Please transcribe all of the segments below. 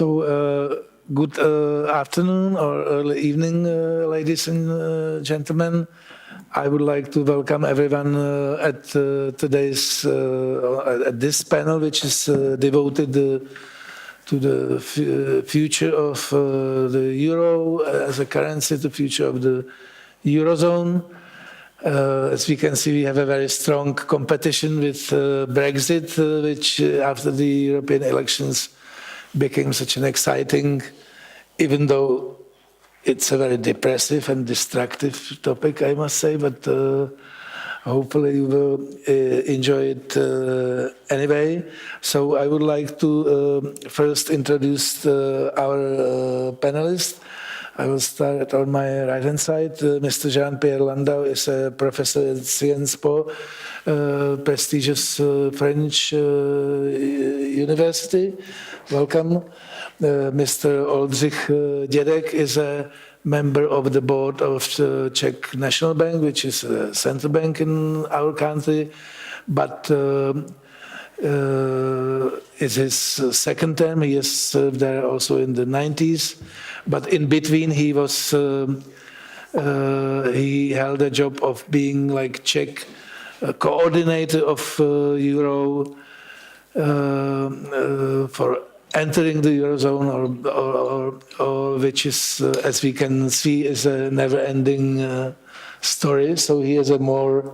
Good afternoon or early evening, ladies and gentlemen. I would like to welcome everyone at today's at this panel, which is devoted to the future of the euro as a currency, the future of the eurozone. As we can see, we have a very strong competition with Brexit, which after the European elections became such an exciting, even though it's a very depressive and destructive topic, I must say, but hopefully you will enjoy it anyway. So I would like to first introduce our panelists. I will start on my right-hand side. Mr. Jean-Pierre Landau is a professor at Sciences Po, prestigious French university. Welcome. Mr. Oldřich Dědek is a member of the board of the Czech National Bank, which is a central bank in our country, but it's his second term. He has served there also in the 90s, but in between he was he held a job of being like Czech coordinator of Euro for entering the eurozone, or which is, as we can see, is a never-ending story. So he has a more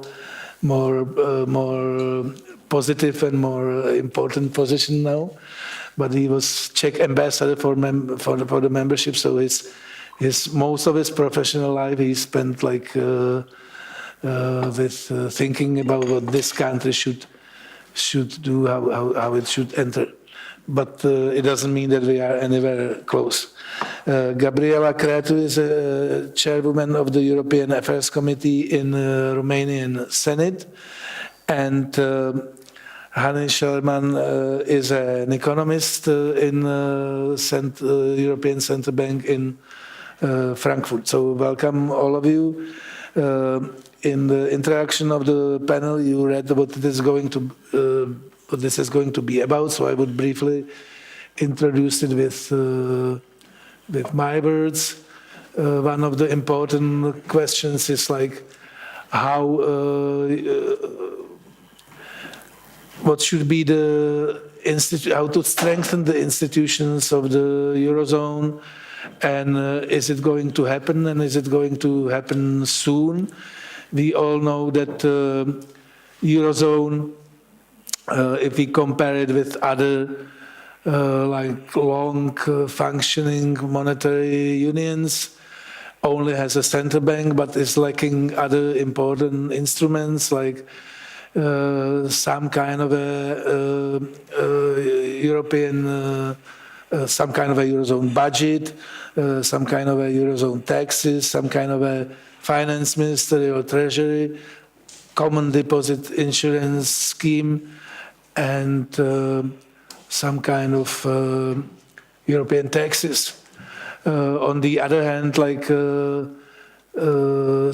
positive and more important position now. But he was Czech ambassador for the membership. So his most of his professional life he spent like with thinking about what this country should do, how it should enter. But it doesn't mean that we are anywhere close. Gabriela Cretu is a chairwoman of the European Affairs Committee in Romanian Senate, and Hani Sherman is an economist in European Central Bank in Frankfurt. So welcome all of you. In the introduction of the panel, you read what this is going to be about, so I would briefly introduce it with my words. One of the important questions is like how what should be how to strengthen the institutions of the eurozone, and is it going to happen, and is it going to happen soon? We all know that eurozone, if we compare it with other like long functioning monetary unions, only has a central bank but is lacking other important instruments like some kind of a European, some kind of a eurozone budget, some kind of a eurozone taxes, some kind of a finance ministry or treasury, common deposit insurance scheme, and some kind of European taxes. On the other hand, like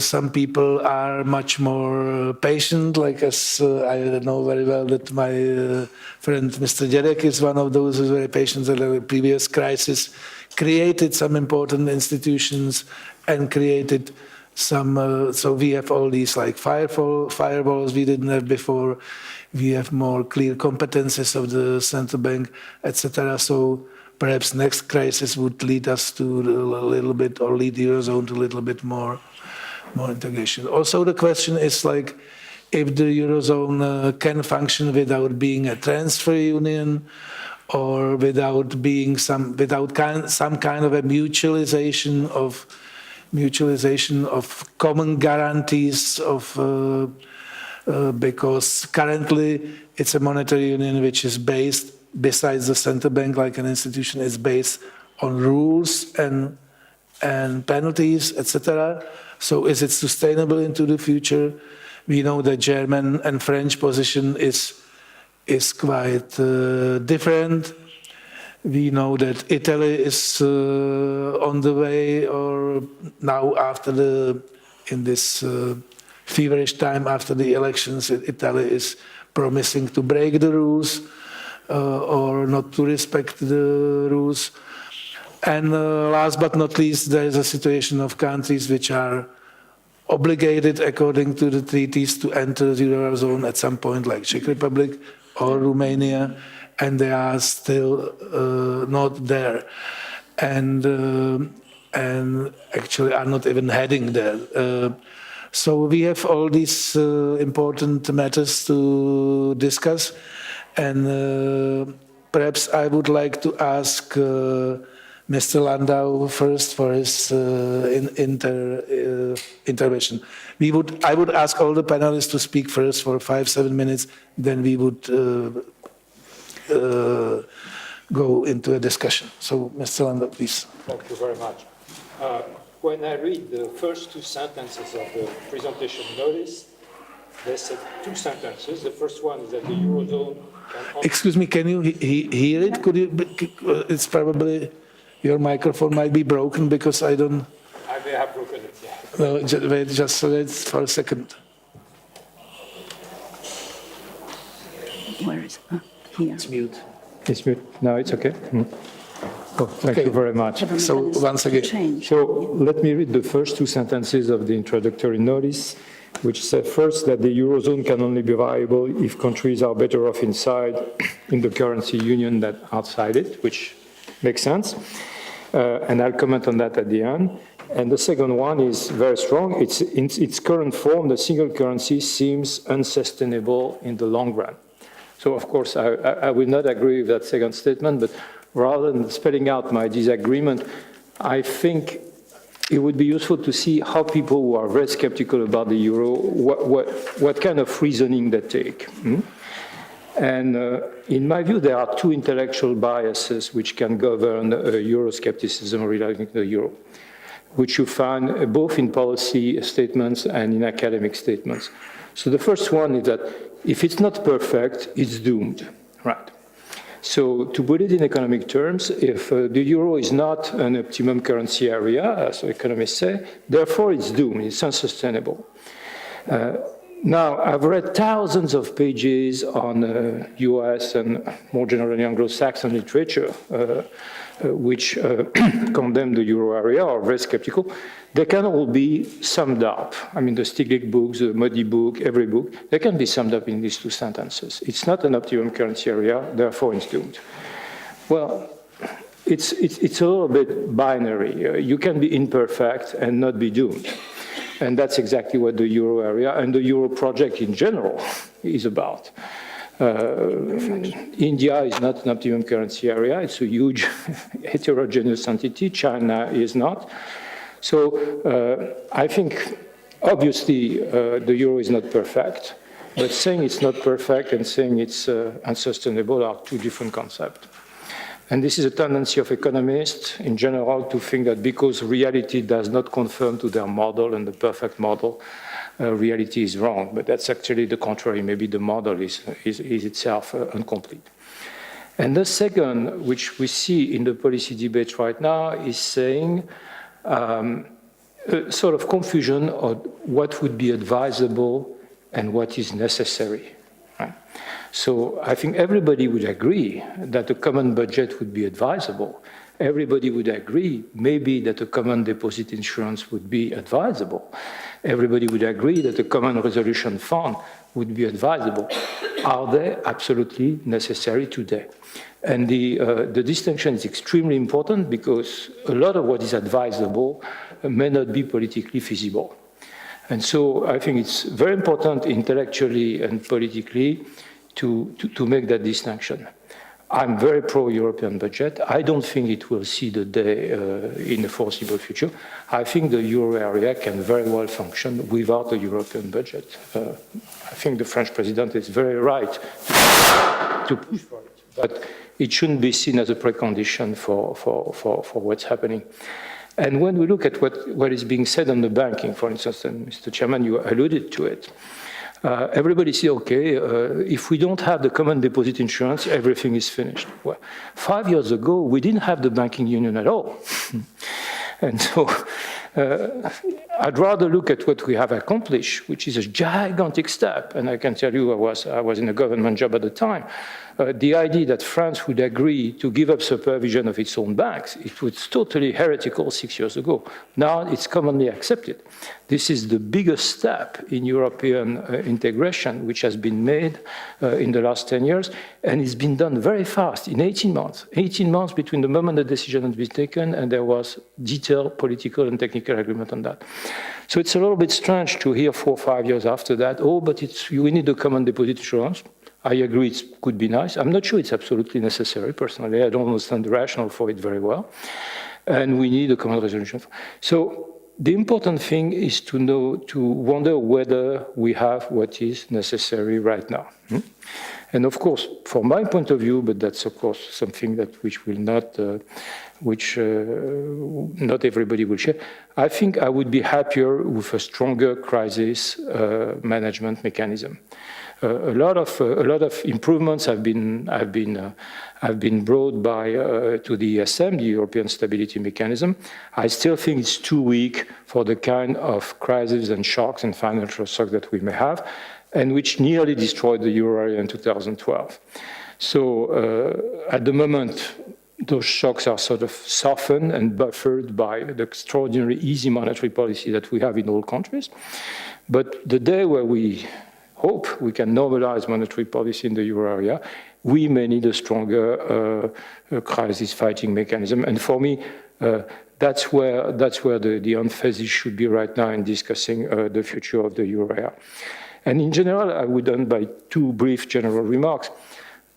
some people are much more patient, like as I know very well that my friend Mr. Dědek is one of those who's very patient. That the previous crisis created some important institutions and created some, so we have all these like firewalls we didn't have before. We have more clear competences of the central bank, etc. So perhaps next crisis would lead us to a little bit, or lead the eurozone to a little bit more integration. Also, the question is like if the eurozone can function without being a transfer union, or without being some kind of a mutualization of common guarantees of. Because currently it's a monetary union which is based, besides the central bank like an institution, is based on rules and penalties, etc. So is it sustainable into the future? We know the German and French position is quite different. We know that Italy is on the way, or now in this feverish time after the elections, Italy is promising to break the rules. or not to respect the rules. And last but not least, there is a situation of countries which are obligated according to the treaties to enter the Eurozone at some point, like Czech Republic or Romania, and they are still not there, and actually are not even heading there. So we have all these important matters to discuss, and perhaps I would like to ask Mr. Landau first for his intervention. I would ask all the panelists to speak first for 5-7 minutes, then we would go into a discussion. So, Mr. Landau, please. Thank you very much. When I read the first two sentences of the presentation notice, they said two sentences. The first one is that the Eurozone can... Excuse me, can you hear it? Could you? It's probably... Your microphone might be broken because I don't... I may have broken it, yeah. No, wait for a second. Where is it? Here. It's mute. It's mute. No, it's okay. Oh, thank you very much. So once again. So let me read the first two sentences of the introductory notice, which said first that the Eurozone can only be viable if countries are better off inside in the currency union than outside it, which makes sense. And I'll comment on that at the end. And the second one is very strong. It's in its current form, the single currency seems unsustainable in the long run. So, of course, I will not agree with that second statement, but rather than spelling out my disagreement, I think it would be useful to see how people who are very skeptical about the euro, what kind of reasoning they take. And in my view, there are two intellectual biases which can govern Euroscepticism regarding the euro, which you find both in policy statements and in academic statements. So the first one is that if it's not perfect, it's doomed, right? So to put it in economic terms, if the euro is not an optimum currency area, as economists say, therefore it's doomed, it's unsustainable. Now, I've read thousands of pages on US and more generally Anglo-Saxon literature, which condemn the euro area or are very skeptical. They can all be summed up. I mean, the Stiglitz books, the Modi book, every book, they can be summed up in these two sentences. It's not an optimum currency area, therefore it's doomed. Well, it's a little bit binary. You can be imperfect and not be doomed. And that's exactly what the euro area and the euro project in general is about. India is not an optimum currency area. It's a huge heterogeneous entity. China is not. So I think, obviously, the euro is not perfect. But saying it's not perfect and saying it's unsustainable are two different concepts. And this is a tendency of economists in general to think that because reality does not conform to their model and the perfect model, reality is wrong. But that's actually the contrary. Maybe the model is itself incomplete. And the second, which we see in the policy debate right now, is saying a sort of confusion of what would be advisable and what is necessary. Right? So I think everybody would agree that a common budget would be advisable. Everybody would agree maybe that a common deposit insurance would be advisable. Everybody would agree that a common resolution fund would be advisable. Are they absolutely necessary today? And the distinction is extremely important because a lot of what is advisable may not be politically feasible. And so I think it's very important intellectually and politically to make that distinction. I'm very pro-European budget. I don't think it will see the day in the foreseeable future. I think the euro area can very well function without a European budget. I think the French president is very right to push for it. But it shouldn't be seen as a precondition for what's happening. And when we look at what is being said on the banking, for instance, and Mr. Chairman, you alluded to it, everybody says, okay, if we don't have the common deposit insurance, everything is finished. Well, 5 years ago, we didn't have the banking union at all. And so I'd rather look at what we have accomplished, which is a gigantic step. And I can tell you, I was in a government job at the time. The idea that France would agree to give up supervision of its own banks, it was totally heretical 6 years ago. Now it's commonly accepted. This is the biggest step in European integration, which has been made in the last 10 years, and it's been done very fast, in 18 months. 18 months between the moment the decision had been taken and there was detailed political and technical agreement on that. So it's a little bit strange to hear 4 or 5 years after that, oh, but we need a common deposit assurance. I agree it could be nice. I'm not sure it's absolutely necessary, personally. I don't understand the rationale for it very well. And we need a common resolution. So the important thing is to wonder whether we have what is necessary right now. And of course, from my point of view, but that's of course something that not everybody will share, I think I would be happier with a stronger crisis management mechanism. A lot of improvements have been brought to the ESM, the European Stability Mechanism. I still think it's too weak for the kind of crises and shocks and financial shocks that we may have, and which nearly destroyed the euro area in 2012. So at the moment, those shocks are sort of softened and buffered by the extraordinarily easy monetary policy that we have in all countries. But the day where we hope we can normalize monetary policy in the euro area, we may need a stronger crisis-fighting mechanism. And for me, that's where the emphasis should be right now in discussing the future of the euro area. And in general, I would end by 2 brief general remarks.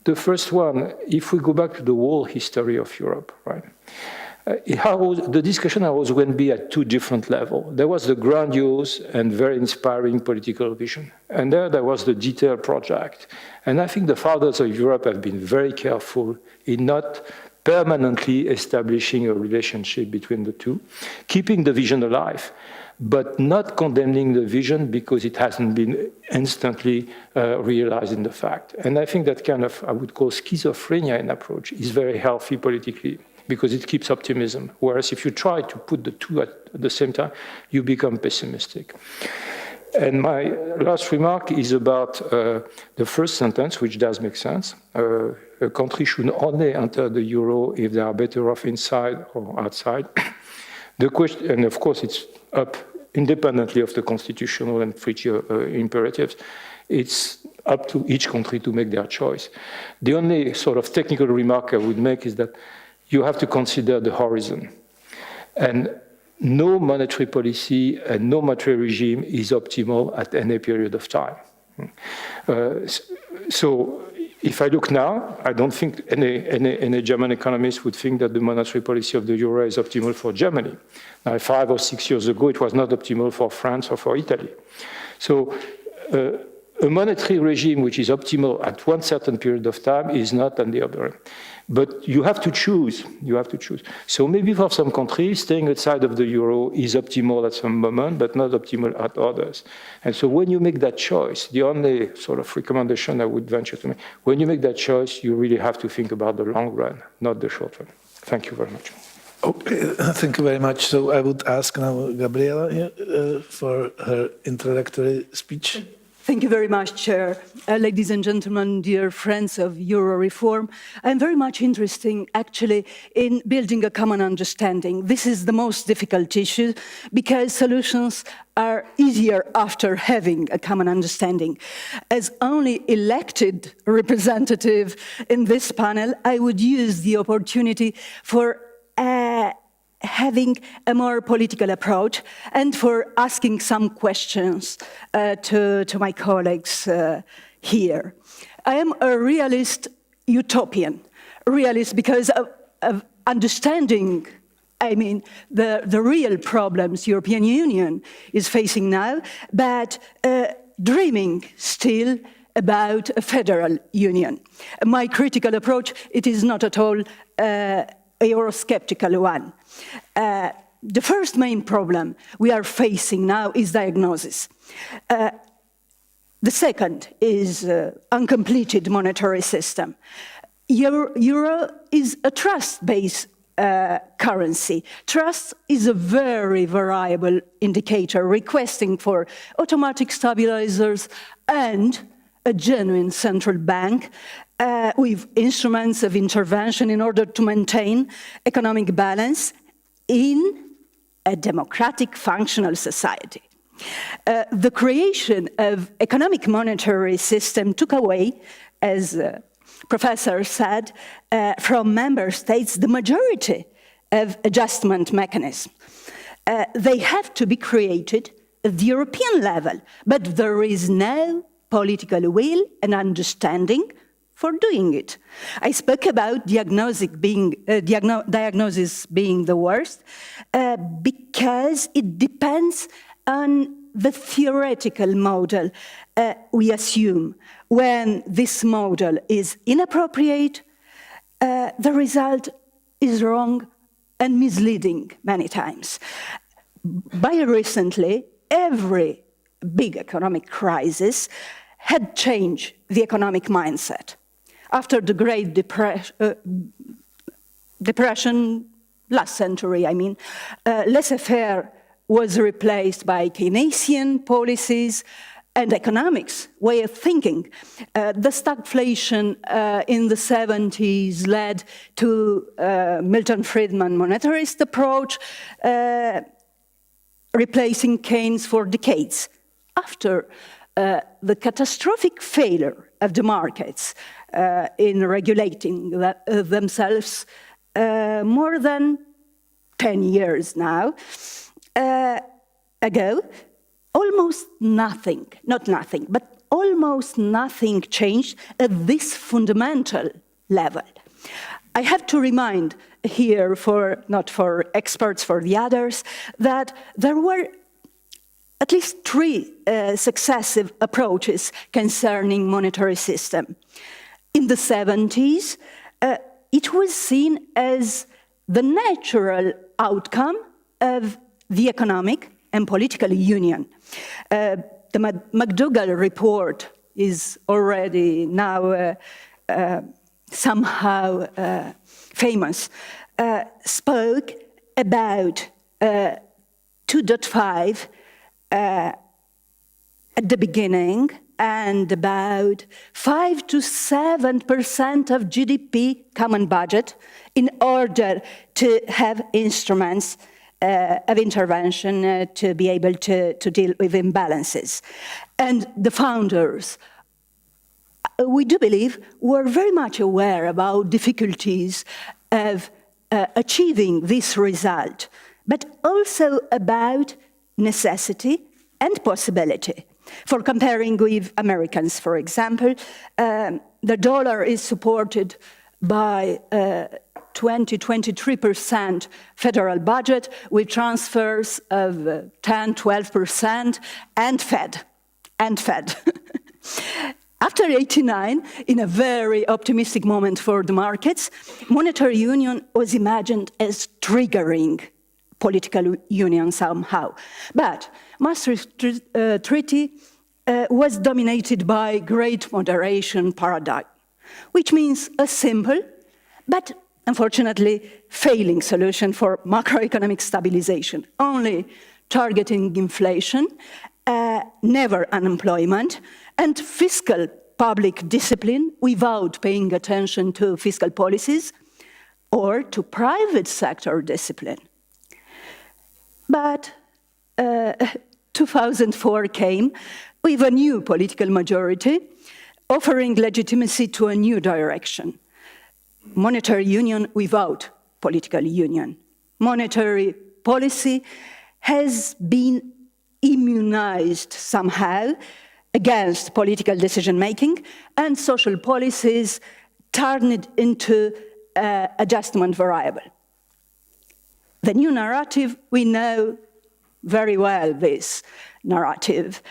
The first one, if we go back to the whole history of Europe, right? The discussion arose when be at 2 different levels. There was the grandiose and very inspiring political vision, and there was the detailed project. And I think the fathers of Europe have been very careful in not permanently establishing a relationship between the two, keeping the vision alive, but not condemning the vision because it hasn't been instantly realized in the fact. And I think that kind of, I would call schizophrenia in approach, is very healthy politically, because it keeps optimism. Whereas if you try to put the two at the same time, you become pessimistic. And my last remark is about the first sentence, which does make sense. A country should only enter the euro if they are better off inside or outside. The question, and of course it's up independently of the constitutional and treaty imperatives, it's up to each country to make their choice. The only sort of technical remark I would make is that you have to consider the horizon. And no monetary policy and no monetary regime is optimal at any period of time. So if I look now, I don't think any German economist would think that the monetary policy of the euro is optimal for Germany. Now, 5 or 6 years ago, it was not optimal for France or for Italy. So a monetary regime which is optimal at one certain period of time is not on the other end. But you have to choose. You have to choose. So maybe for some countries, staying outside of the euro is optimal at some moment, but not optimal at others. And so when you make that choice, the only sort of recommendation I would venture to make, when you make that choice, you really have to think about the long run, not the short run. Thank you very much. Okay, thank you very much. So I would ask now Gabriela here for her introductory speech. Thank you very much, Chair. Ladies and gentlemen, dear friends of Euro reform, I'm very much interested actually in building a common understanding. This is the most difficult issue because solutions are easier after having a common understanding. As only elected representative in this panel, I would use the opportunity for having a more political approach and for asking some questions to my colleagues here. I am a realist utopian. Realist because of understanding, I mean, the real problems European Union is facing now, but dreaming still about a federal union. My critical approach, it is not at all Eurosceptical one. The first main problem we are facing now is diagnosis. The second is uncompleted monetary system. Euro is a trust-based currency. Trust is a very variable indicator, requesting for automatic stabilizers and a genuine central bank with instruments of intervention in order to maintain economic balance in a democratic functional society. The creation of economic monetary system took away, as professor said, from member states the majority of adjustment mechanisms. They have to be created at the European level, but there is no political will and understanding for doing it. I spoke about diagnosis being the worst because it depends on the theoretical model we assume. When this model is inappropriate, the result is wrong and misleading many times. By recently, every big economic crisis had changed the economic mindset. After the Great Depression, last century, laissez-faire was replaced by Keynesian policies and economics way of thinking. The stagflation in the 70s led to Milton Friedman monetarist approach, replacing Keynes for decades. After the catastrophic failure of the markets in regulating themselves more than 10 years now ago, almost nothing, not nothing, but almost nothing changed at this fundamental level. I have to remind here, not for experts, for the others, that there were at least three successive approaches concerning monetary system. In the 70s, it was seen as the natural outcome of the economic and political union. The McDougall report is already now somehow famous, spoke about 2.5 at the beginning and about 5 to 7% of GDP common budget in order to have instruments of intervention to be able to deal with imbalances. And the founders, we do believe, were very much aware about difficulties of achieving this result, but also about necessity and possibility. For comparing with Americans, for example, the dollar is supported by 23% federal budget with transfers of 10-12% and Fed. After '89, in a very optimistic moment for the markets, monetary union was imagined as triggering political union somehow. But Maastricht Treaty was dominated by great moderation paradigm, which means a simple, but unfortunately failing solution for macroeconomic stabilization, only targeting inflation, never unemployment, and fiscal public discipline without paying attention to fiscal policies or to private sector discipline. But 2004 came with a new political majority offering legitimacy to a new direction. Monetary union without political union. Monetary policy has been immunized somehow against political decision-making, and social policies turned into adjustment variable. The new narrative, we know very well this narrative.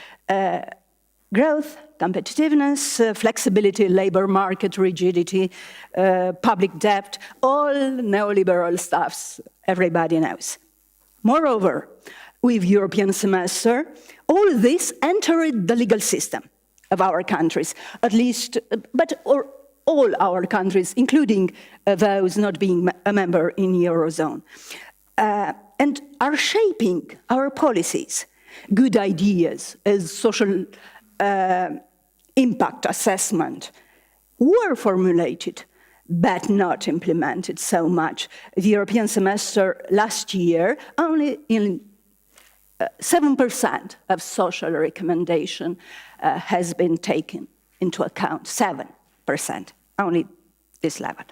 Growth, competitiveness, flexibility, labor market rigidity, public debt, all neoliberal stuffs everybody knows. Moreover, with European semester, all this entered the legal system of our countries, at least, but all our countries, including those not being a member in the Eurozone, and are shaping our policies. Good ideas as social impact assessment were formulated, but not implemented so much. The European semester last year, only in 7% of social recommendation has been taken into account, 7%, only this level.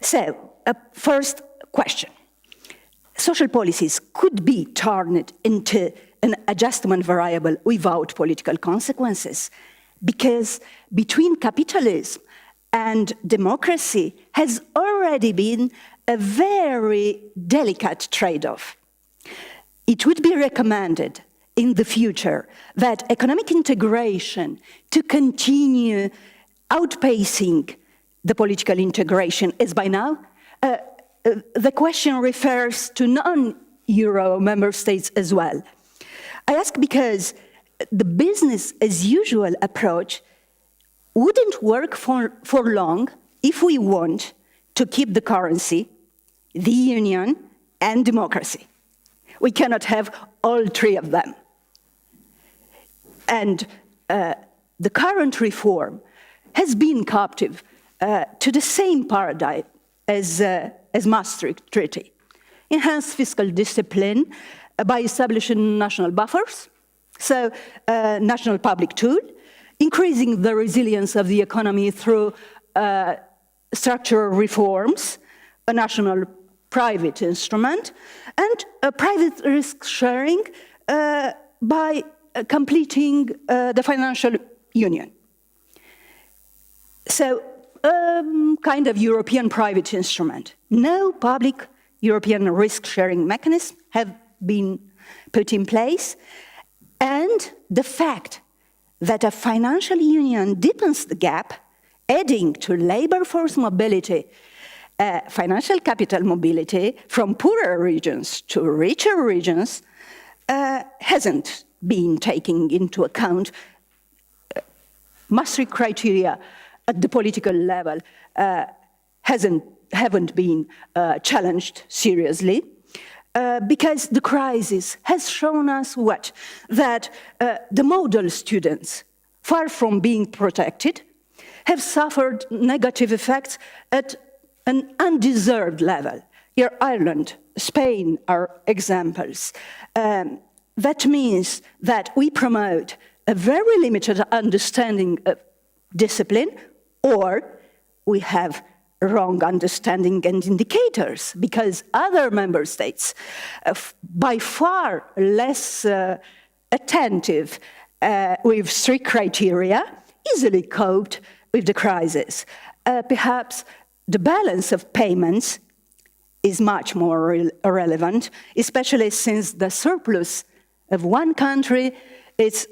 So, first question. Social policies could be turned into an adjustment variable without political consequences, because between capitalism and democracy has already been a very delicate trade-off. It would be recommended in the future that economic integration to continue outpacing the political integration, as by now, the question refers to non-Euro member states as well. I ask because the business as usual approach wouldn't work for long if we want to keep the currency, the union, and democracy. We cannot have all three of them. And the current reform has been captive to the same paradigm as Maastricht Treaty. Enhanced fiscal discipline by establishing national buffers, so national public tool, increasing the resilience of the economy through structural reforms, a national private instrument, and a private risk sharing by completing the financial union. So, kind of European private instrument. No public European risk-sharing mechanism have been put in place, and the fact that a financial union deepens the gap, adding to labor force mobility, financial capital mobility from poorer regions to richer regions, hasn't been taken into account. Maastricht criteria at the political level haven't been challenged seriously, because the crisis has shown us what? That the model students, far from being protected, have suffered negative effects at an undeserved level. Here, Ireland, Spain are examples. That means that we promote a very limited understanding of discipline, or we have wrong understanding and indicators, because other member states, by far less attentive with strict criteria, easily coped with the crisis. Perhaps the balance of payments is much more relevant, especially since the surplus of one country is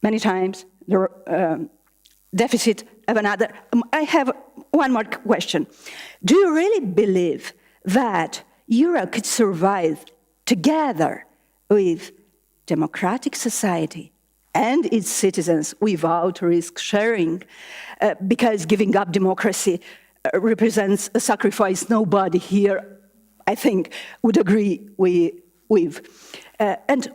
many times the deficit of another. I have one more question. Do you really believe that Europe could survive together with democratic society and its citizens without risk sharing? Because giving up democracy represents a sacrifice nobody here, I think, would agree with. And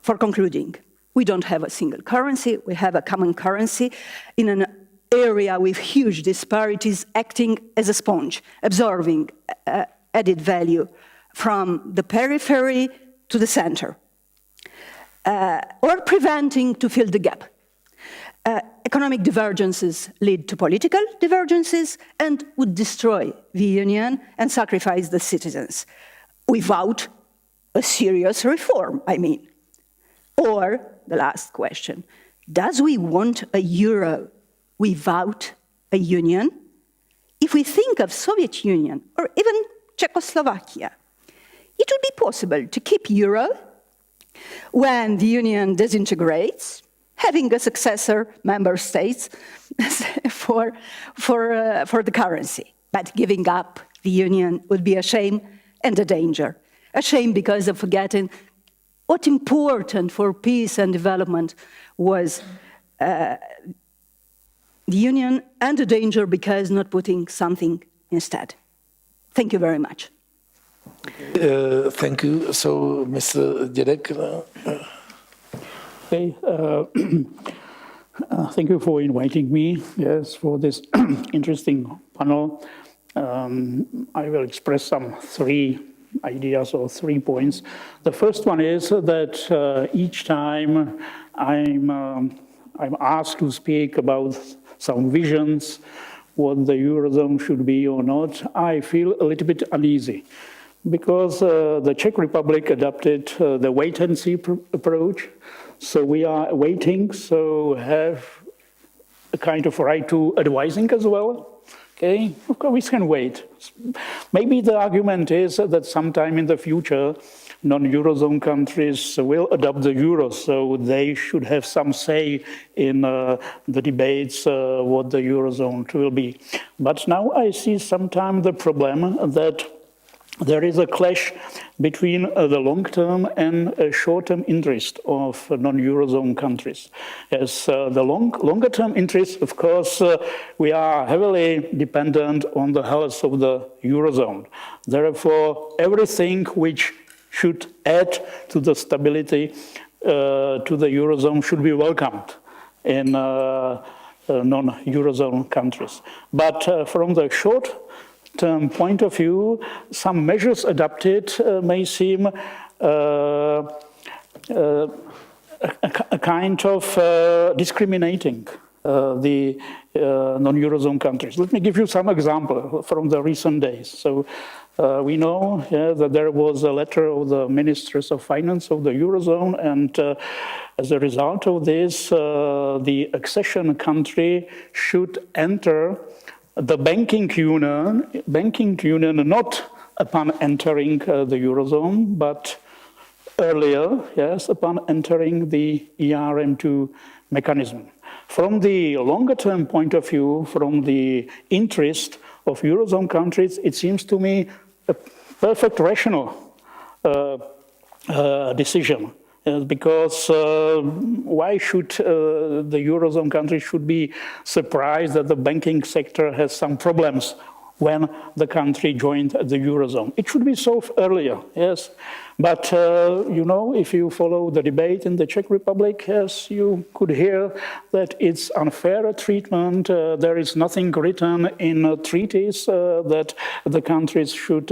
for concluding, we don't have a single currency, we have a common currency in an area with huge disparities, acting as a sponge, absorbing added value from the periphery to the center, or preventing to fill the gap. Economic divergences lead to political divergences and would destroy the union and sacrifice the citizens without a serious reform, I mean. Or, the last question, does we want a euro without a union? If we think of Soviet Union or even Czechoslovakia, it would be possible to keep euro when the union disintegrates, having a successor member states for the currency. But giving up the union would be a shame and a danger. A shame because of forgetting what important for peace and development was the union and the danger because not putting something instead. Thank you very much. Thank you. So, Mr. Dědek. Okay, thank you for inviting me, yes, for this interesting panel. I will express some 3 ideas or 3 points. The first one is that each time I'm asked to speak about some visions, what the Eurozone should be or not, I feel a little bit uneasy. Because the Czech Republic adopted the wait-and-see approach. So we are waiting, so have a kind of right to advising as well. Okay, of course we can wait. Maybe the argument is that sometime in the future, non-Eurozone countries will adopt the euro, so they should have some say in the debates what the Eurozone will be. But now I see sometimes the problem that there is a clash between the long-term and short-term interest of non-Eurozone countries. As the longer-term interest, of course, we are heavily dependent on the health of the Eurozone. Therefore, everything which should add to the stability to the Eurozone should be welcomed in non-Eurozone countries. But from the short-term point of view, some measures adopted may seem a kind of discriminating the non-Eurozone countries. Let me give you some example from the recent days. So we know that there was a letter of the ministers of finance of the Eurozone, and as a result of this, the accession country should enter the banking union not upon entering the Eurozone, but earlier, yes, upon entering the ERM2 mechanism. From the longer-term point of view, from the interest of Eurozone countries, it seems to me a perfect rational decision. Because why should the Eurozone countries should be surprised that the banking sector has some problems when the country joined the Eurozone? It should be solved earlier, yes. But, you know, if you follow the debate in the Czech Republic, yes, you could hear that it's unfair treatment. There is nothing written in treaties that the countries should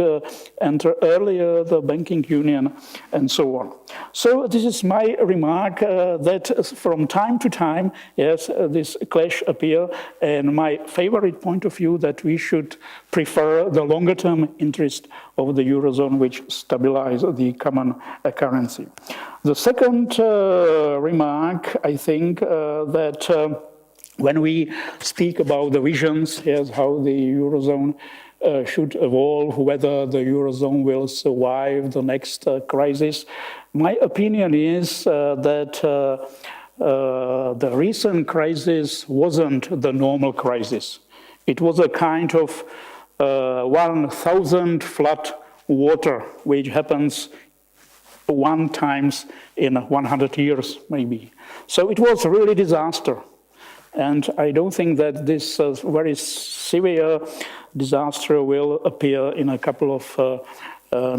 enter earlier the banking union and so on. So this is my remark that from time to time, yes, this clash appear, and my favorite point of view that we should prefer the longer-term interest of the Eurozone, which stabilize the common currency. The second remark, I think that when we speak about the visions, yes, how the Eurozone should evolve, whether the Eurozone will survive the next crisis, my opinion is that the recent crisis wasn't the normal crisis. It was a kind of 1,000 flood water, which happens one times in 100 years, maybe. So it was really disaster. And I don't think that this very severe disaster will appear in a couple of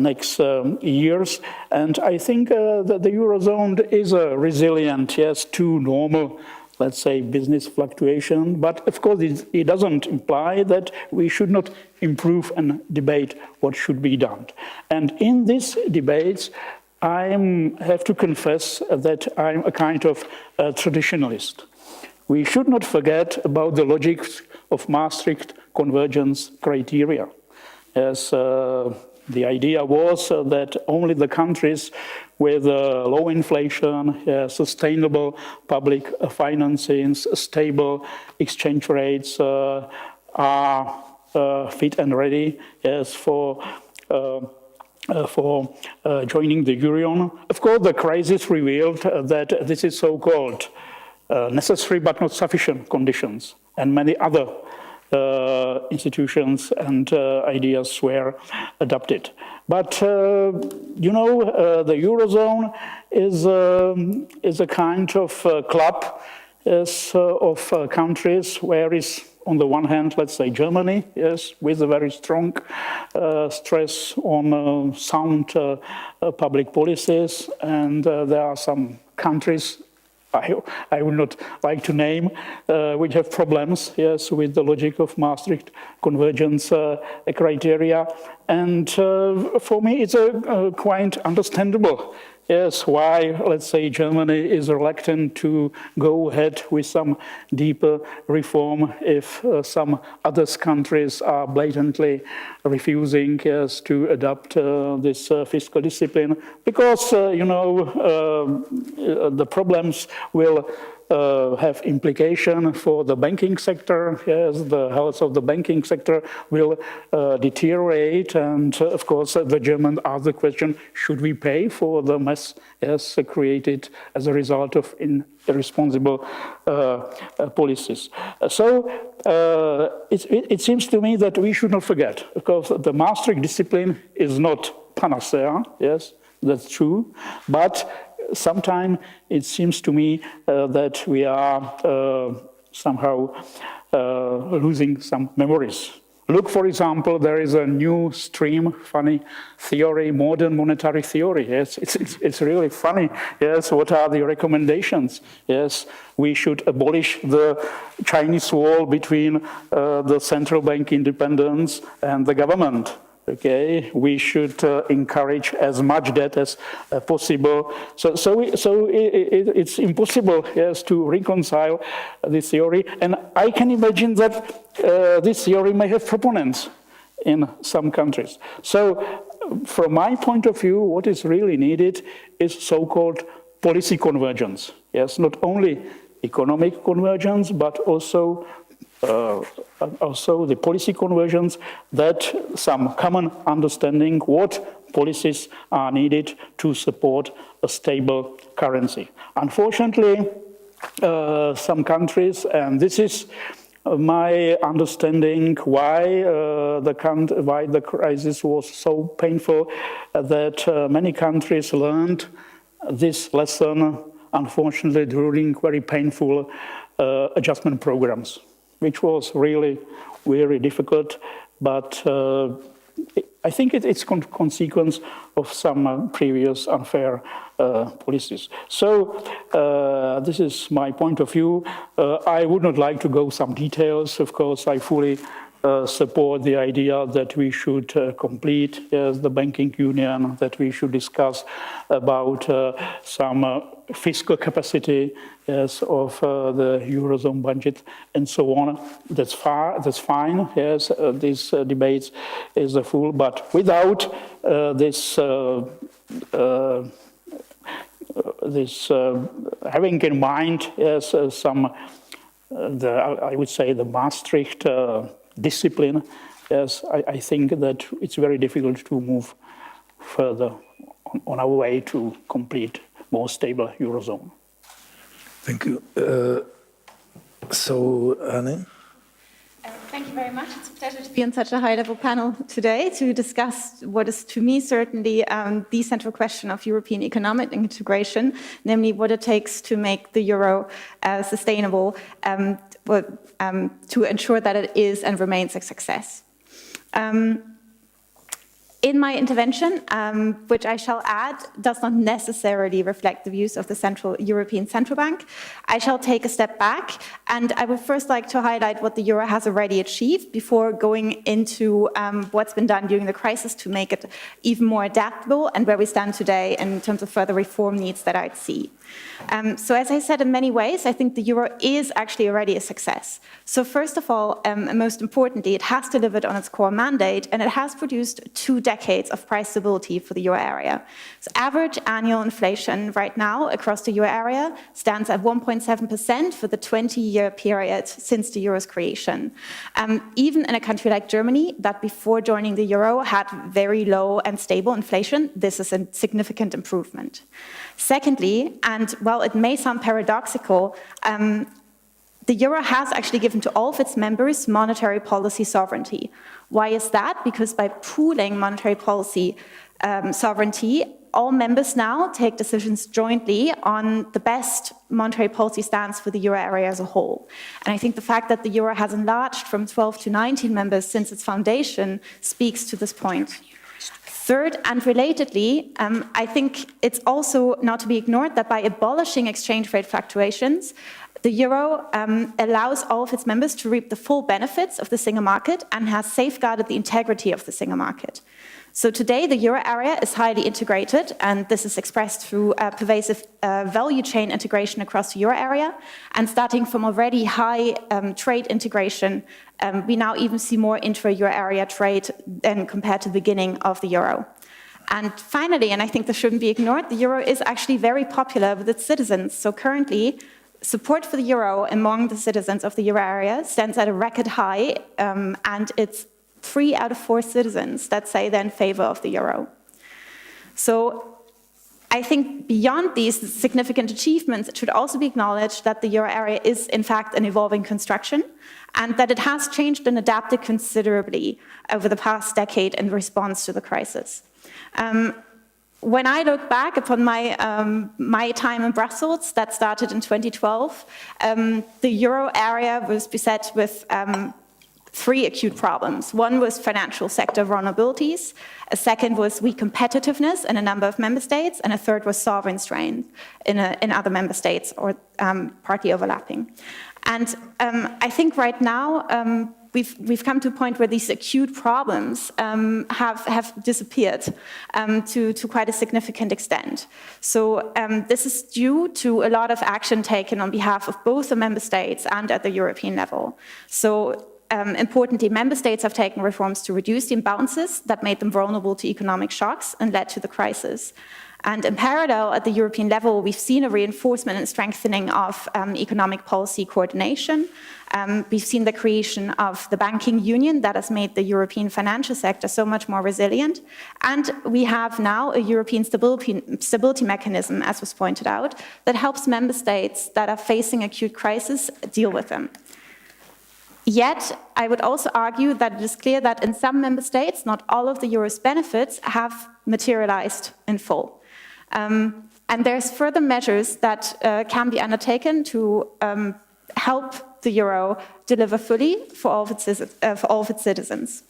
next years. And I think that the Eurozone is resilient, yes, to normal, let's say, business fluctuation. But of course, it doesn't imply that we should not improve and debate what should be done. And in these debates, I have to confess that I'm a kind of traditionalist. We should not forget about the logic of Maastricht convergence criteria. As the idea was that only the countries with low inflation, sustainable public financings, stable exchange rates are fit and ready for joining the Euro. Of course, the crisis revealed that this is so-called necessary but not sufficient conditions, and many other institutions and ideas were adopted. But, you know, the Eurozone is a kind of club yes, of countries where is, on the one hand, let's say Germany, yes, with a very strong stress on sound public policies, and there are some countries I would not like to name, which have problems, yes, with the logic of Maastricht convergence criteria. And for me, it's quite understandable, yes, why, let's say, Germany is reluctant to go ahead with some deeper reform if some other countries are blatantly refusing, yes, to adopt this fiscal discipline, because, the problems will have implication for the banking sector. Yes, the health of the banking sector will deteriorate, and of course the Germans ask the question: should we pay for the mess created as a result of irresponsible policies? So it seems to me that we should not forget, of course, the Maastricht discipline is not panacea. Yes, that's true, but sometimes it seems to me that we are somehow losing some memories. Look, for example, there is a new stream, funny theory, modern monetary theory. Yes, it's really funny. Yes, what are the recommendations? Yes, we should abolish the Chinese wall between the central bank independence and the government. Okay, we should encourage as much debt as possible. So it's impossible, yes, to reconcile this theory. And I can imagine that this theory may have proponents in some countries. So from my point of view, what is really needed is so-called policy convergence. Yes, not only economic convergence, but also the policy convergence, that some common understanding what policies are needed to support a stable currency. Unfortunately, some countries, and this is my understanding why the crisis was so painful, that many countries learned this lesson, unfortunately, during very painful adjustment programs, which was really very difficult, but I think it's a consequence of some previous unfair policies. So this is my point of view. I would not like to go some details. Of course, I fully support the idea that we should complete the banking union, that we should discuss about some fiscal capacity of the Eurozone budget and so on. That's fine. Yes, these debates is a fool, but without this having in mind some I would say the Maastricht discipline, yes, I think that it's very difficult to move further on our way to complete more stable Eurozone. Thank you. So, Anne? Thank you very much. It's a pleasure to be on such a high-level panel today to discuss what is, to me, certainly the central question of European economic integration, namely what it takes to make the euro sustainable, to ensure that it is and remains a success. In my intervention, which I shall add, does not necessarily reflect the views of the European Central Bank. I shall take a step back, and I would first like to highlight what the euro has already achieved before going into what's been done during the crisis to make it even more adaptable and where we stand today in terms of further reform needs that I'd see. So as I said, in many ways, I think the euro is actually already a success. So first of all, and most importantly, it has delivered on its core mandate, and it has produced 2 decades of price stability for the euro area. So average annual inflation right now across the euro area stands at 1.7% for the 20-year period since the euro's creation. Even in a country like Germany, that before joining the euro had very low and stable inflation, this is a significant improvement. Secondly, and while it may sound paradoxical, the euro has actually given to all of its members monetary policy sovereignty. Why is that? Because by pooling monetary policy sovereignty, all members now take decisions jointly on the best monetary policy stance for the euro area as a whole. And I think the fact that the euro has enlarged from 12 to 19 members since its foundation speaks to this point. Third, and relatedly, I think it's also not to be ignored that by abolishing exchange rate fluctuations, the euro allows all of its members to reap the full benefits of the single market and has safeguarded the integrity of the single market. So today, the euro area is highly integrated, and this is expressed through pervasive value chain integration across the euro area. And starting from already high trade integration, we now even see more intra-euro area trade than compared to the beginning of the euro. And finally, and I think this shouldn't be ignored, the euro is actually very popular with its citizens. So currently, support for the euro among the citizens of the euro area stands at a record high, and it's 3 out of 4 citizens that say they're in favor of the euro. So I think beyond these significant achievements, it should also be acknowledged that the euro area is in fact an evolving construction, and that it has changed and adapted considerably over the past decade in response to the crisis. When I look back upon my time in Brussels, that started in 2012, the euro area was beset with 3 acute problems. One was financial sector vulnerabilities, a second was weak competitiveness in a number of member states, and a third was sovereign strain in other member states, or partly overlapping. And I think right now we've come to a point where these acute problems have disappeared to quite a significant extent. So this is due to a lot of action taken on behalf of both the member states and at the European level. So importantly, member states have taken reforms to reduce the imbalances that made them vulnerable to economic shocks and led to the crisis. And in parallel, at the European level, we've seen a reinforcement and strengthening of economic policy coordination. We've seen the creation of the banking union that has made the European financial sector so much more resilient. And we have now a European stability mechanism, as was pointed out, that helps member states that are facing acute crisis deal with them. Yet, I would also argue that it is clear that in some member states, not all of the euro's benefits have materialized in full. And there's further measures that can be undertaken to help the euro deliver fully for all of its citizens.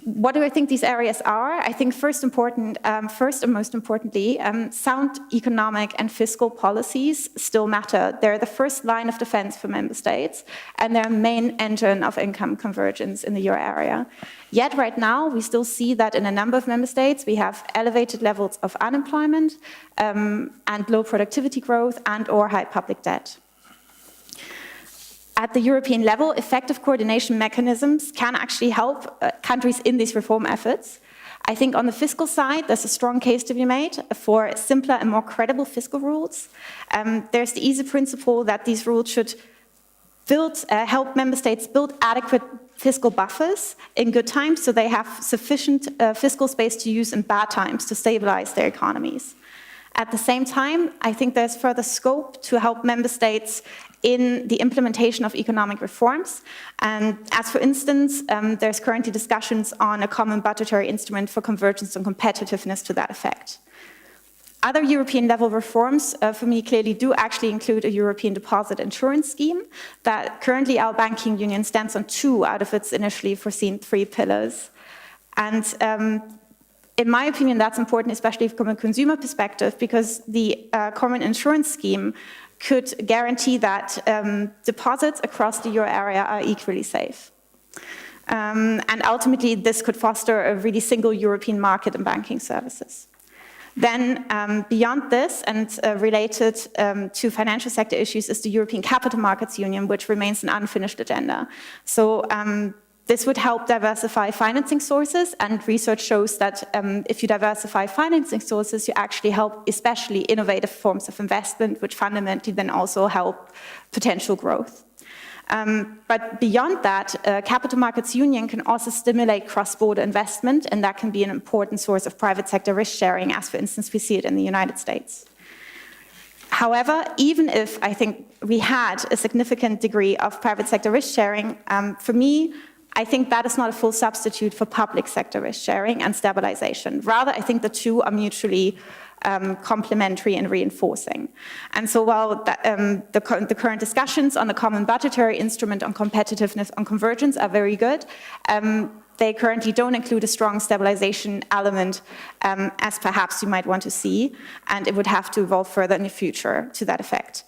What do I think these areas are? I think first and most importantly, sound economic and fiscal policies still matter. They're the first line of defense for member states, and they're a main engine of income convergence in the euro area. Yet right now, we still see that in a number of member states, we have elevated levels of unemployment and low productivity growth and/or high public debt. At the European level, effective coordination mechanisms can actually help countries in these reform efforts. I think on the fiscal side, there's a strong case to be made for simpler and more credible fiscal rules. There's the easy principle that these rules should help member states build adequate fiscal buffers in good times so they have sufficient fiscal space to use in bad times to stabilize their economies. At the same time, I think there's further scope to help member states in the implementation of economic reforms. And as for instance, there's currently discussions on a common budgetary instrument for convergence and competitiveness to that effect. Other European level reforms, for me, clearly do actually include a European deposit insurance scheme that currently our banking union stands on 2 out of its initially foreseen 3 pillars. And in my opinion, that's important, especially from a consumer perspective, because the common insurance scheme could guarantee that deposits across the euro area are equally safe. And ultimately, this could foster a really single European market in banking services. Then, beyond this, and related to financial sector issues, is the European Capital Markets Union, which remains an unfinished agenda. So this would help diversify financing sources, and research shows that if you diversify financing sources, you actually help especially innovative forms of investment, which fundamentally then also help potential growth. But beyond that, Capital Markets Union can also stimulate cross-border investment, and that can be an important source of private sector risk sharing, as for instance we see it in the United States. However, even if I think we had a significant degree of private sector risk sharing, for me, I think that is not a full substitute for public sector risk sharing and stabilization. Rather, I think the two are mutually complementary and reinforcing. And so while the current discussions on the common budgetary instrument, on competitiveness, on convergence are very good, they currently don't include a strong stabilization element as perhaps you might want to see, and it would have to evolve further in the future to that effect.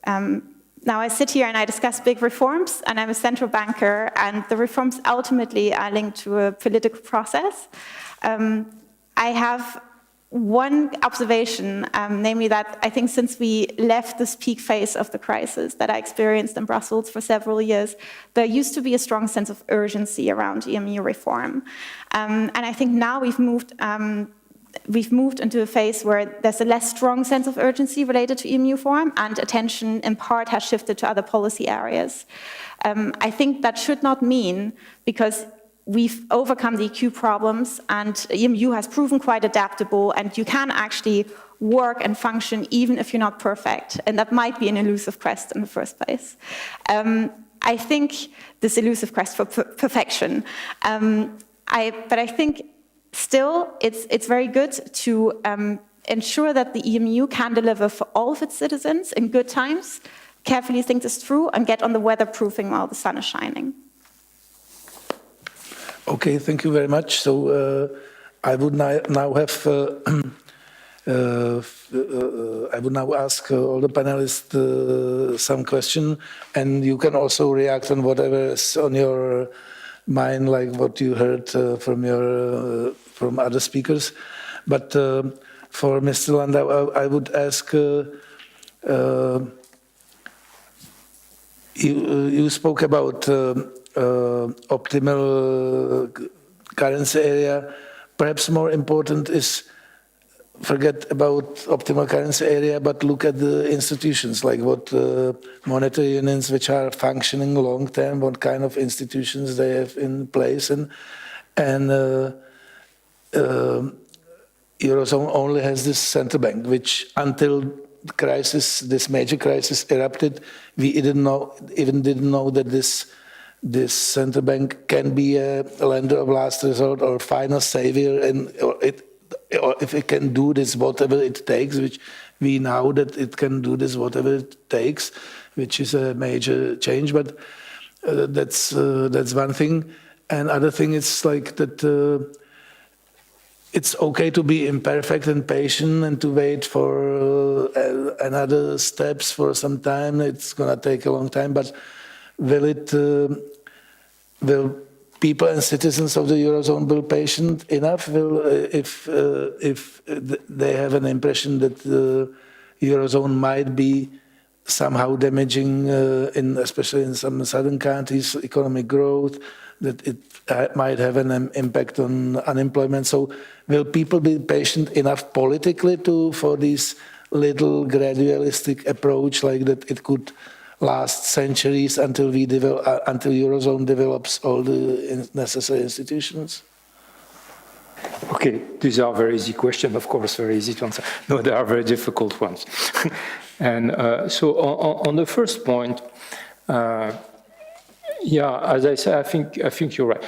Now I sit here and I discuss big reforms, and I'm a central banker, and the reforms ultimately are linked to a political process. I have one observation, namely that I think since we left this peak phase of the crisis that I experienced in Brussels for several years, there used to be a strong sense of urgency around EMU reform. And I think now we've moved into a phase where there's a less strong sense of urgency related to EMU reform, and attention in part has shifted to other policy areas. I think that should not mean, because we've overcome the EQ problems and EMU has proven quite adaptable, and you can actually work and function even if you're not perfect. And that might be an elusive quest in the first place. I think this elusive quest for perfection. But I think still it's very good to ensure that the EMU can deliver for all of its citizens in good times, carefully think this through, and get on the weatherproofing while the sun is shining. Okay, thank you very much. So I would now have I would now ask all the panelists some question, and you can also react on whatever is on your mind, like what you heard from other speakers. But for Mr. Landau, I would ask. You spoke about optimal currency area. Perhaps more important is forget about optimal currency area, but look at the institutions, like what monetary unions which are functioning long term, what kind of institutions they have in place, and Eurozone only has this central bank, which until the crisis, this major crisis erupted, we even didn't know that this central bank can be a lender of last resort or final savior, or if it can do this whatever it takes, which we know that it can do this whatever it takes, which is a major change. But that's one thing. And other thing is like that. It's okay to be imperfect and patient and to wait for another steps for some time. It's gonna take a long time, but will people and citizens of the Eurozone be patient enough? If they have an impression that the Eurozone might be somehow damaging, especially in some southern countries, economic growth, that it might have an impact on unemployment. So will people be patient enough politically for this little gradualistic approach, like that it could last centuries until until Eurozone develops all the necessary institutions? Okay, these are very easy questions, of course, very easy to answer. No, they are very difficult ones. And so on the first point, yeah, as I said, I think you're right.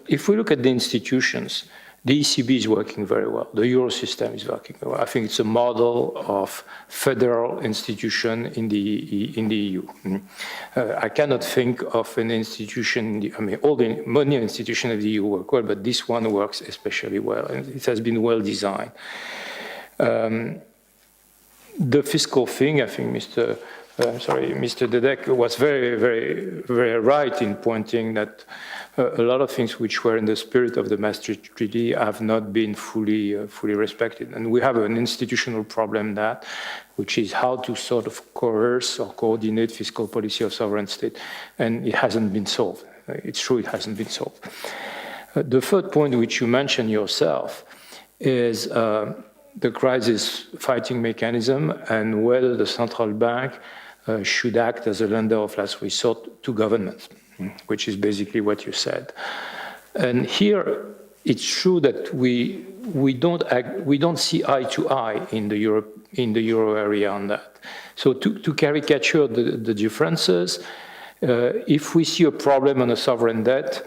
If we look at the institutions, the ECB is working very well. The Euro system is working very well. I think it's a model of federal institution in the EU. I cannot think of an institution, I mean, all the money institutions of the EU work well, but this one works especially well, and it has been well designed. The fiscal thing, I think Mr. Dedek was very, very, very right in pointing that a lot of things which were in the spirit of the Maastricht Treaty have not been fully respected. And we have an institutional problem which is how to sort of coerce or coordinate fiscal policy of sovereign state. And it hasn't been solved. It's true it hasn't been solved. The third point which you mentioned yourself is the crisis fighting mechanism and whether the central bank should act as a lender of last resort to governments, which is basically what you said. And here, it's true that we don't see eye to eye in the euro area on that. So to caricature the differences, If we see a problem on a sovereign debt,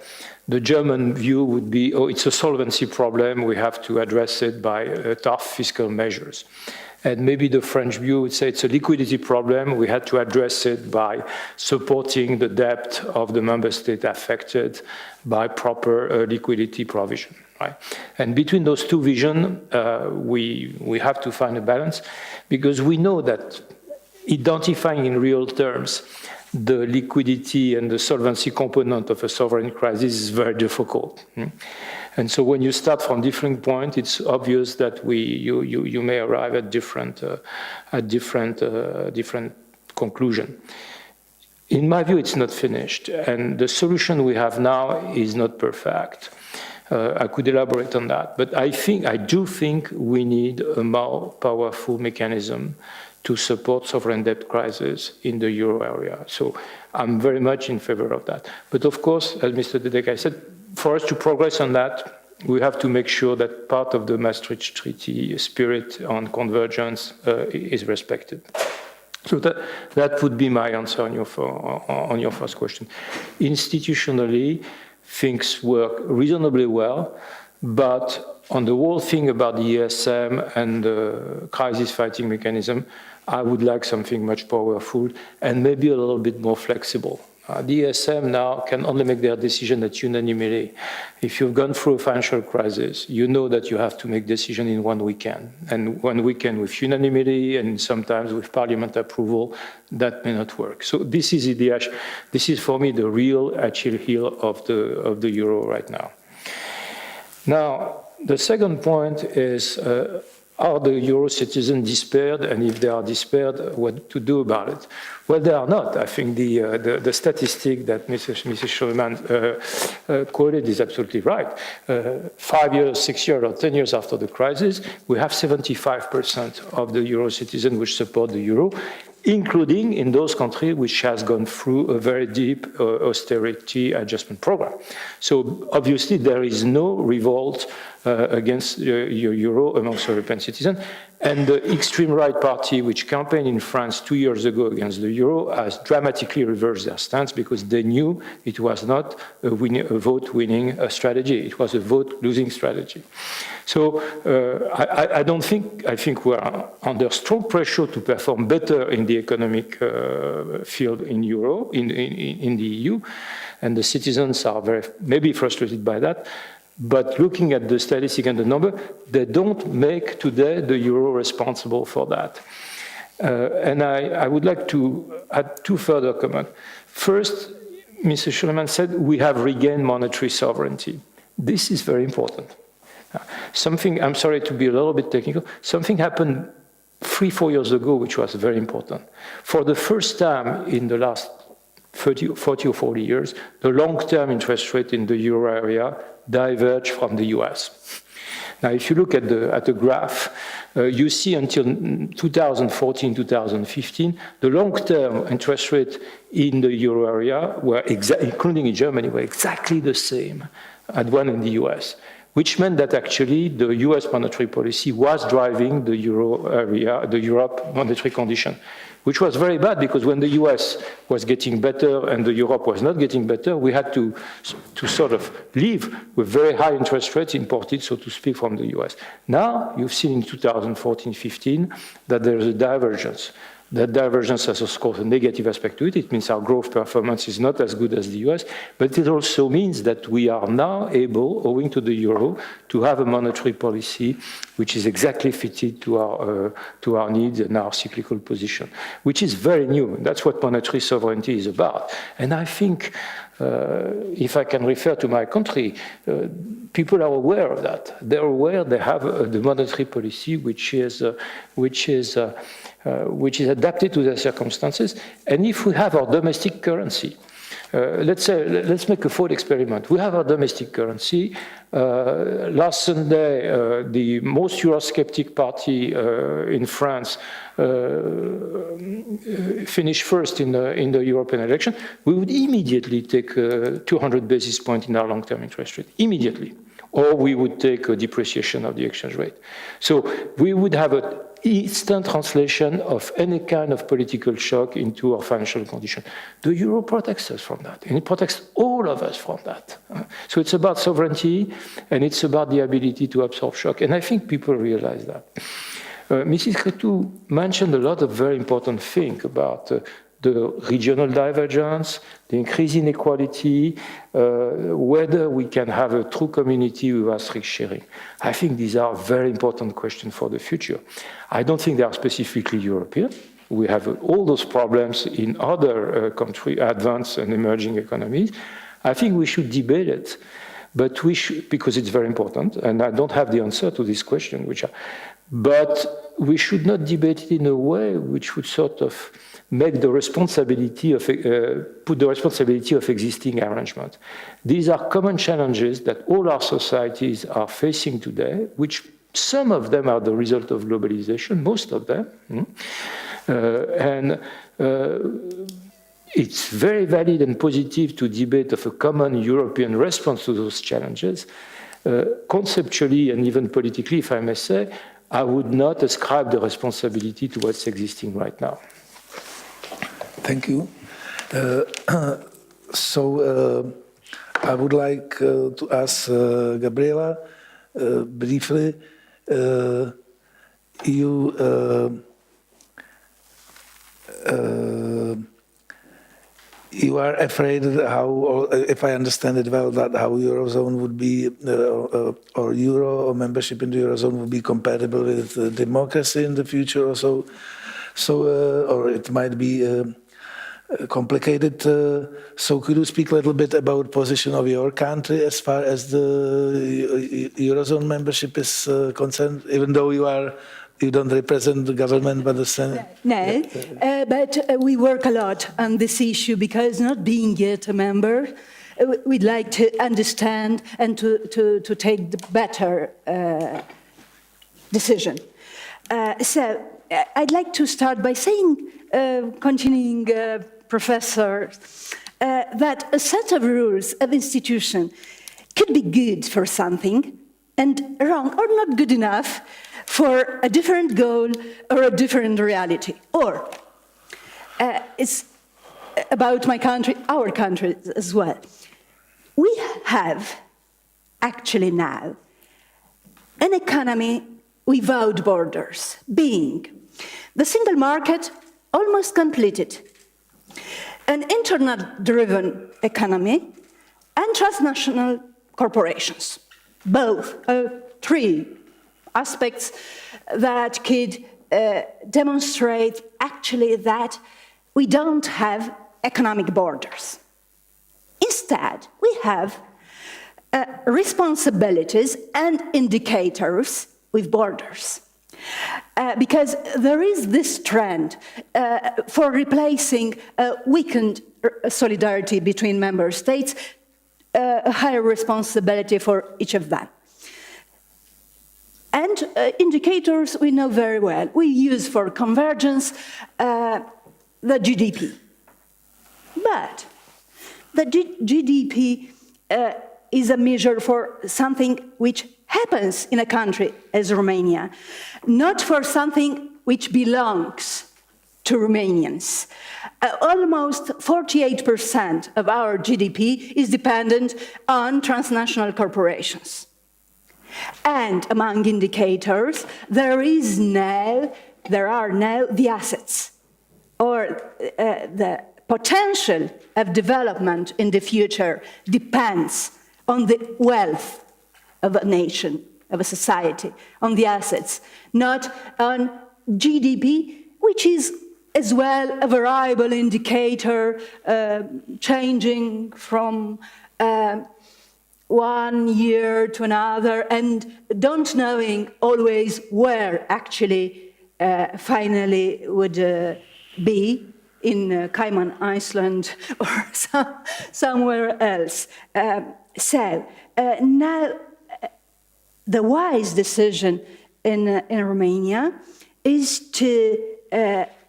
the German view would be, oh, it's a solvency problem, we have to address it by tough fiscal measures. And maybe the French view would say it's a liquidity problem, we had to address it by supporting the debt of the member state affected by proper liquidity provision. Right? And between those two visions, we have to find a balance, because we know that identifying in real terms the liquidity and the solvency component of a sovereign crisis is very difficult. And so when you start from different points, it's obvious that you may arrive at different conclusion. In my view, it's not finished, and the solution we have now is not perfect. I could elaborate on that, but I do think we need a more powerful mechanism to support sovereign debt crisis in the euro area. So I'm very much in favor of that. But of course, as Mr. Dedek said, for us to progress on that, we have to make sure that part of the Maastricht Treaty spirit on convergence is respected. So that would be my answer on your first question. Institutionally, things work reasonably well, but on the whole thing about the ESM and the crisis fighting mechanism, I would like something much powerful and maybe a little bit more flexible. The ESM now can only make their decision at unanimity. If you've gone through a financial crisis, you know that you have to make decision in one weekend. And one weekend with unanimity and sometimes with parliament approval, that may not work. So this is for me the real Achilles heel of the euro right now. Now, the second point is, are the euro citizens despaired? And if they are despaired, what to do about it? Well, they are not. I think the statistic that Mrs. Schulman quoted is absolutely right. 5 years, 6 years, or 10 years after the crisis, we have 75% of the euro citizens which support the euro, including in those countries which has gone through a very deep austerity adjustment program. So obviously there is no revolt against your euro amongst European citizens. And the extreme right party, which campaigned in France 2 years ago against the euro, has dramatically reversed their stance because they knew it was not a vote-winning strategy. It was a vote-losing strategy. So I think we are under strong pressure to perform better in the economic field in the EU, and the citizens are maybe frustrated by that. But looking at the statistic and the number, they don't make today the euro responsible for that. And I would like to add two further comments. First, Mr. Schulman said we have regained monetary sovereignty. This is very important. Something, I'm sorry to be a little bit technical, something happened 3-4 years ago which was very important. For the first time in the last 40 or 40 years, the long-term interest rate in the euro area diverged from the US. Now, if you look at the graph, you see until 2014, 2015, the long-term interest rate in the euro area, including in Germany, were exactly the same as one in the US, which meant that actually the US monetary policy was driving the euro area, the Europe monetary condition, which was very bad because when the US was getting better and the Europe was not getting better, we had to sort of live with very high interest rates imported, so to speak, from the US. Now, you've seen in 2014-15 that there is a divergence. That divergence has, of course, a negative aspect to it. It means our growth performance is not as good as the US, but it also means that we are now able, owing to the euro, to have a monetary policy which is exactly fitted to our needs and our cyclical position, which is very new. That's what monetary sovereignty is about. And I think, if I can refer to my country, people are aware of that. They're aware they have the monetary policy which is adapted to their circumstances. And if we have our domestic currency, let's make a thought experiment. We have our domestic currency. Last Sunday, the most Eurosceptic party in France finished first in the European election. We would immediately take 200 basis points in our long-term interest rate, immediately. Or we would take a depreciation of the exchange rate. So we would have a instant translation of any kind of political shock into our financial condition. The euro protects us from that, and it protects all of us from that. So it's about sovereignty, and it's about the ability to absorb shock, and I think people realize that. Mrs. Cretu mentioned a lot of very important things about the regional divergence, the increase in inequality, whether we can have a true community without strict sharing. I think these are very important questions for the future. I don't think they are specifically European. We have all those problems in other countries, advanced and emerging economies. I think we should debate it, but we should, because it's very important, and I don't have the answer to this question, but we should not debate it in a way which would sort of make the responsibility of, put the responsibility of existing arrangement. These are common challenges that all our societies are facing today, which some of them are the result of globalization, most of them. It's very valid and positive to debate of a common European response to those challenges. Conceptually and even politically, if I may say, I would not ascribe the responsibility to what's existing right now. Thank you. I would like to ask Gabriela briefly. You are afraid how, if I understand it well, that how Eurozone would be, or Euro or membership in the Eurozone would be compatible with democracy in the future or so. Or it might be complicated. So could you speak a little bit about position of your country as far as the Eurozone membership is concerned, even though you don't represent the government, but the Senate? No, but we work a lot on this issue because not being yet a member, we'd like to understand and to take the better decision. So I'd like to start by saying, continuing Professor, that a set of rules of institution could be good for something and wrong or not good enough for a different goal or a different reality. Or it's about my country, our country as well. We have actually now an economy without borders, being the single market almost completed, an internet-driven economy, and transnational corporations. Both three aspects that could demonstrate actually that we don't have economic borders. Instead, we have responsibilities and indicators with borders. Because there is this trend for replacing weakened solidarity between member states, a higher responsibility for each of them. And indicators we know very well. We use for convergence the GDP. But the GDP is a measure for something which happens in a country as Romania, not for something which belongs to Romanians. Almost 48% of our GDP is dependent on transnational corporations. And among indicators, there are now the assets, or the potential of development in the future depends on the wealth of a nation, of a society, on the assets, not on GDP, which is as well a variable indicator changing from one year to another and don't knowing always where actually finally would be in Cayman Island or somewhere else. Now the wise decision in Romania is to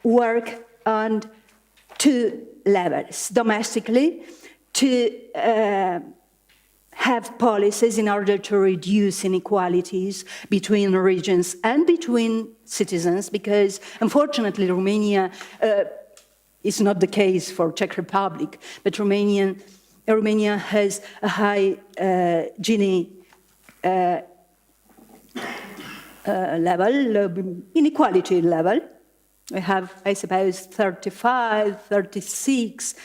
work on two levels. Domestically, to have policies in order to reduce inequalities between regions and between citizens, because unfortunately Romania is not the case for Czech Republic, but Romania has a high Gini level, inequality level. We have, I suppose, 35, 36,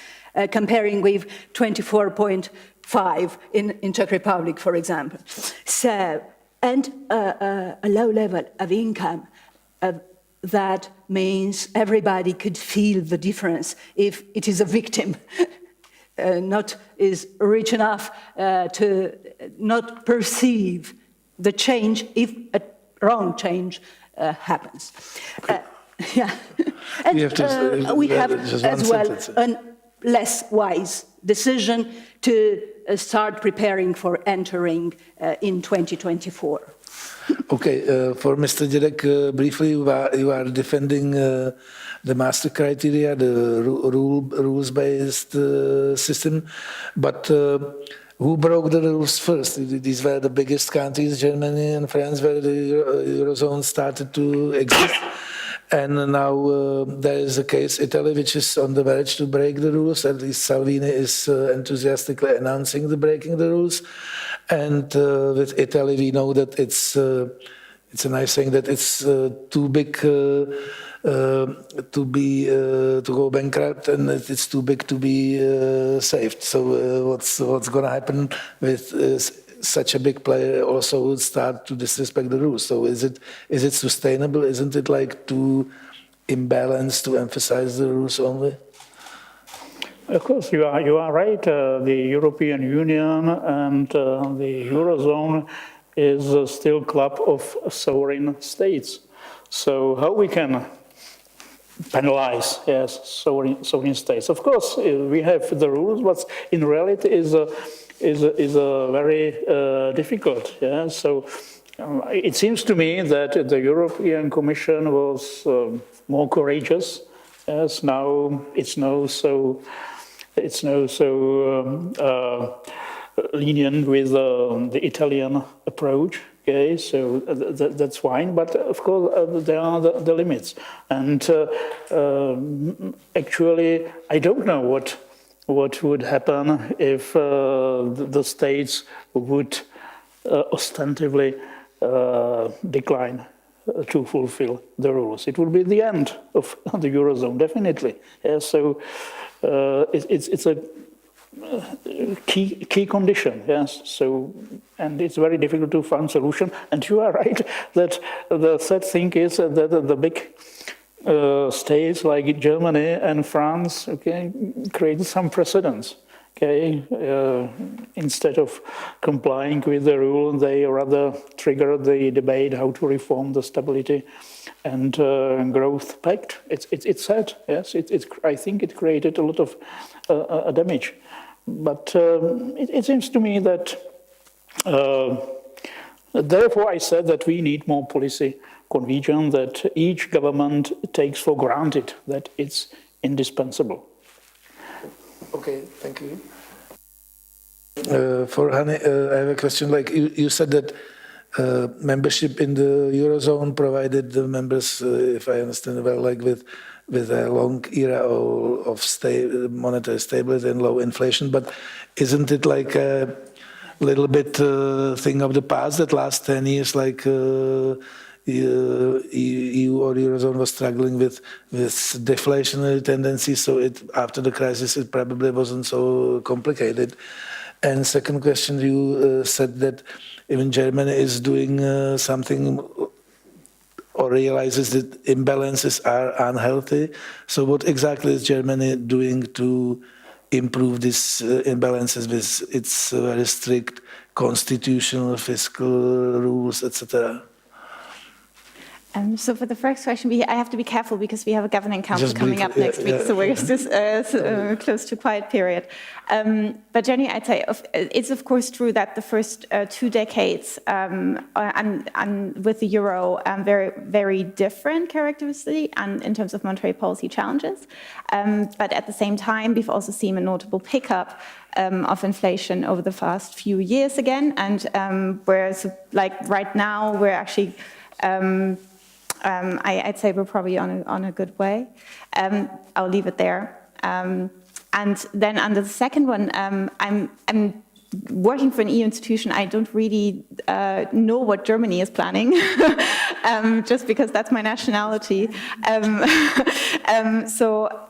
comparing with 24.5 in Czech Republic, for example. So, and a low level of income, that means everybody could feel the difference if it is a victim, not is rich enough to not perceive the change if a wrong change happens. Yeah, and we have as well a less wise decision to start preparing for entering in 2024. Okay, for Mr. Dědek, briefly, you are defending the master criteria, the rules-based system, but who broke the rules first? These were the biggest countries, Germany and France, where the Eurozone started to exist. And now there is a case, Italy, which is on the verge to break the rules. At least Salvini is enthusiastically announcing the breaking the rules. And with Italy, we know that it's a nice thing that it's too big to go bankrupt, and it's too big to be saved. So what's going to happen with such a big player also would start to disrespect the rules? So is it sustainable? Isn't it like too imbalanced to emphasize the rules only? Of course, you are right. The European Union and the Eurozone is still a club of sovereign states. So how we can penalize, yes, sovereign states? Of course, we have the rules, but in reality is very difficult. Yeah? So it seems to me that the European Commission was more courageous. Yes, now it's no so lenient with the Italian approach. Okay, so that's fine, but of course there are the limits. And actually, I don't know what would happen if the states would ostensibly decline to fulfill the rules. It will be the end of the Eurozone, definitely. Yeah, so it's a key condition, yes. So, and it's very difficult to find solution. And you are right that the sad thing is that the big states like Germany and France, okay, create some precedents. Okay, instead of complying with the rule, they rather trigger the debate how to reform the Stability and Growth Pact. It's sad, yes. I think it created a lot of damage. But it seems to me that, therefore I said that we need more policy convergence, that each government takes for granted that it's indispensable. Okay, thank you. For Hani, I have a question. Like you said that membership in the Eurozone provided the members, if I understand well, like with a long era of monetary stability and low inflation. But isn't it like a little bit thing of the past that last 10 years, like EU or Eurozone was struggling with deflationary tendencies, so after the crisis it probably wasn't so complicated. And second question, you said that even Germany is doing something or realizes that imbalances are unhealthy. So what exactly is Germany doing to improve these imbalances with its very strict constitutional fiscal rules, etc.? So for the first question, I have to be careful because we have a governing council Just coming up briefly, next week, so we're just close to quiet period. But generally, I'd say it's of course true that the first 2 decades and with the euro, very, very different characteristically and in terms of monetary policy challenges. But at the same time, we've also seen a notable pickup of inflation over the past few years again, and whereas like right now we're actually I'd say we're probably on a good way. I'll leave it there. And then under the second one, I'm working for an EU institution. I don't really know what Germany is planning, just because that's my nationality. So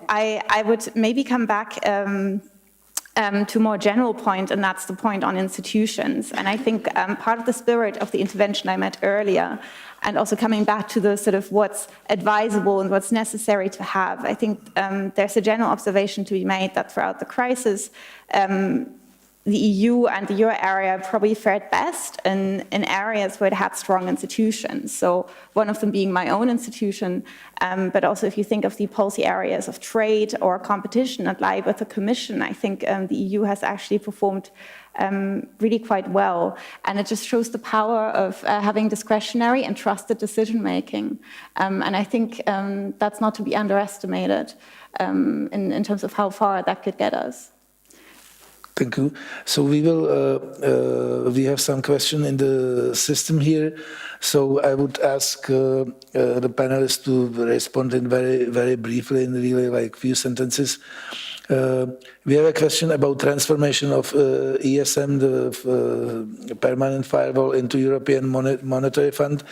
I would maybe come back to a more general point, and that's the point on institutions. And I think part of the spirit of the intervention I met earlier, and also coming back to the sort of what's advisable and what's necessary to have, I think there's a general observation to be made that throughout the crisis, the EU and the euro area probably fared best in areas where it had strong institutions. So one of them being my own institution, but also if you think of the policy areas of trade or competition that lie with the Commission, I think the EU has actually performed really quite well. And it just shows the power of having discretionary and trusted decision-making. And I think that's not to be underestimated in terms of how far that could get us. Thank you. So we we have some question in the system here. So I would ask the panelists to respond in very, very briefly, in really like few sentences. We have a question about transformation of ESM, the permanent firewall, into European Monetary Fund.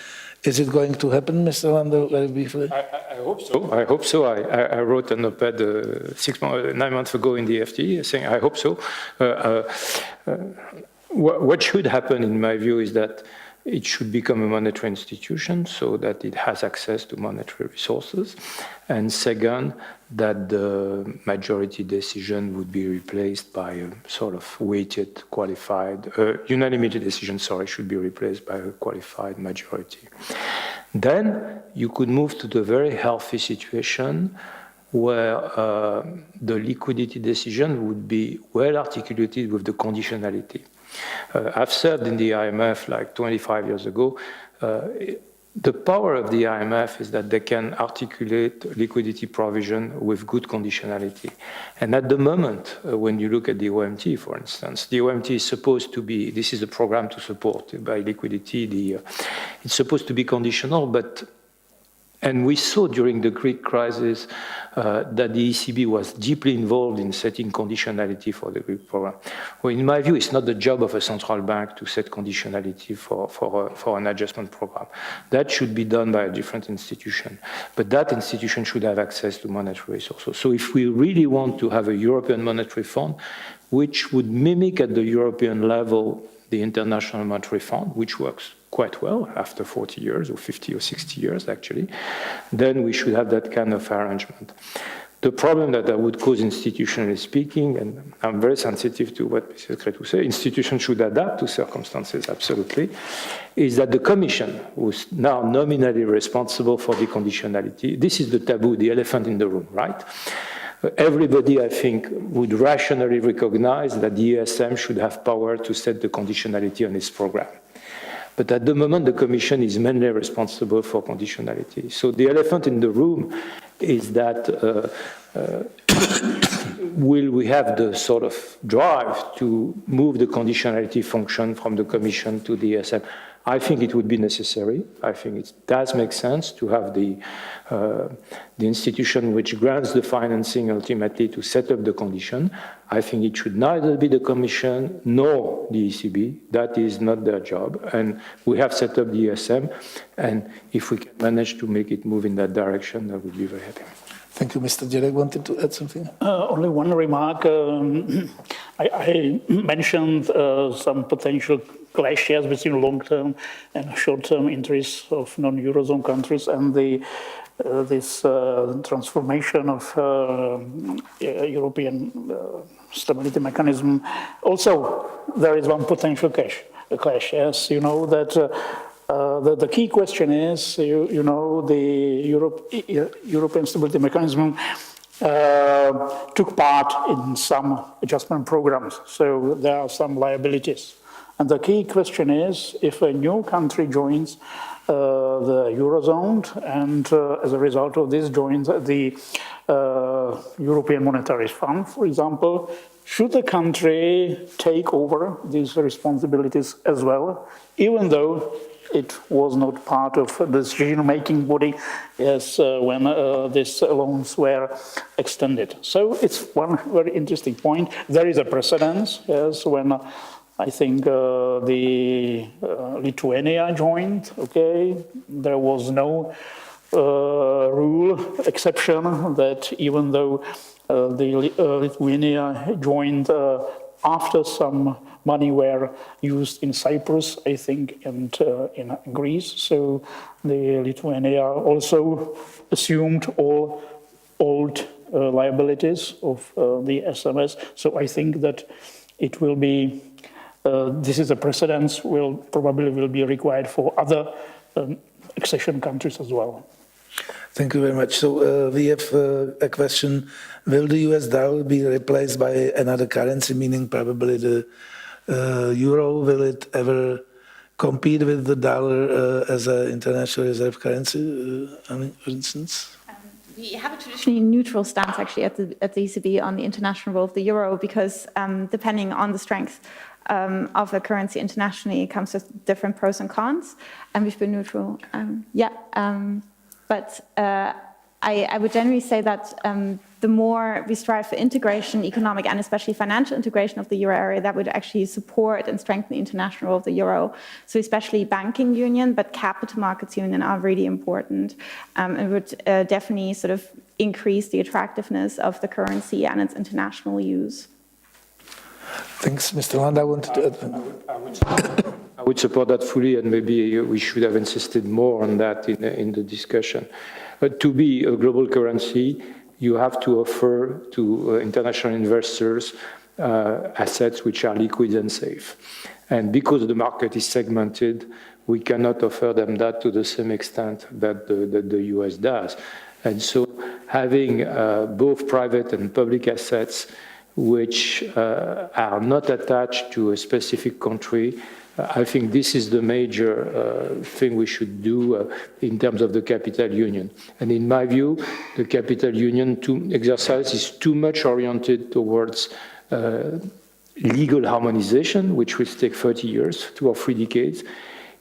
Is it going to happen, Mr. Lander, very briefly? I hope so. I hope so. I wrote an op-ed 9 months ago in the FT saying I hope so. What should happen, in my view, is that it should become a monetary institution so that it has access to monetary resources. And second, that the majority decision would be replaced by a sort of weighted, qualified, unanimity decision, should be replaced by a qualified majority. Then you could move to the very healthy situation where the liquidity decision would be well articulated with the conditionality. I've served in the IMF like 25 years ago. The power of the IMF is that they can articulate liquidity provision with good conditionality. And at the moment, when you look at the OMT, for instance, the OMT is supposed to be, this is a program to support by liquidity, it's supposed to be conditional, and we saw during the Greek crisis that the ECB was deeply involved in setting conditionality for the Greek program. Well, in my view, it's not the job of a central bank to set conditionality for an adjustment program. That should be done by a different institution. But that institution should have access to monetary resources. So if we really want to have a European monetary fund, which would mimic at the European level the International Monetary Fund, which works quite well after 40 years or 50 or 60 years actually, then we should have that kind of arrangement. The problem that would cause, institutionally speaking, and I'm very sensitive to what Mrs. Cretu said, institutions should adapt to circumstances, absolutely, is that the Commission, who's now nominally responsible for the conditionality, this is the taboo, the elephant in the room, right? Everybody, I think, would rationally recognize that the ESM should have power to set the conditionality on its program. But at the moment, the Commission is mainly responsible for conditionality. So the elephant in the room is that will we have the sort of drive to move the conditionality function from the Commission to the ESM? I think it would be necessary. I think it does make sense to have the institution which grants the financing ultimately to set up the condition. I think it should neither be the Commission nor the ECB. That is not their job. And we have set up the ESM. And if we can manage to make it move in that direction, I would be very happy. Thank you. Mr. Jirek wanted to add something? Only one remark. I mentioned some potential clashes between long-term and short-term interests of non-Eurozone countries and this transformation of European stability mechanism. Also, there is one potential clash. As you know, that The key question is, you know, the European Stability Mechanism took part in some adjustment programs, so there are some liabilities. And the key question is, if a new country joins the Eurozone and as a result of this joins the European Monetary Fund, for example, should the country take over these responsibilities as well, even though it was not part of the decision-making body as when these loans were extended? So it's one very interesting point. There is a precedence, yes, when I think the Lithuania joined, okay, there was no rule exception that even though the Lithuania joined after some money were used in Cyprus, I think, and in Greece. So the Lithuania also assumed all old liabilities of the SMS. So I think that it will be, this is a precedence, probably will be required for other accession countries as well. Thank you very much. So we have a question. Will the US dollar be replaced by another currency, meaning probably the euro? Will it ever compete with the dollar as an international reserve currency, for instance? We have a traditionally neutral stance, actually, at the ECB on the international role of the euro, because depending on the strength of a currency internationally, it comes with different pros and cons, and we've been neutral. But I would generally say that the more we strive for integration, economic and especially financial integration of the euro area, that would actually support and strengthen the international role of the euro. So especially banking union, but capital markets union are really important. It would definitely sort of increase the attractiveness of the currency and its international use. Thanks, Mr. Land. I wanted to I would support that fully, and maybe we should have insisted more on that in the discussion. But to be a global currency, you have to offer to international investors assets which are liquid and safe. And because the market is segmented, we cannot offer them that to the same extent that the US does. And so having both private and public assets which are not attached to a specific country, I think this is the major thing we should do in terms of the capital union. And in my view, the capital union exercise is too much oriented towards legal harmonization, which will take 30 years, 2 or 3 decades.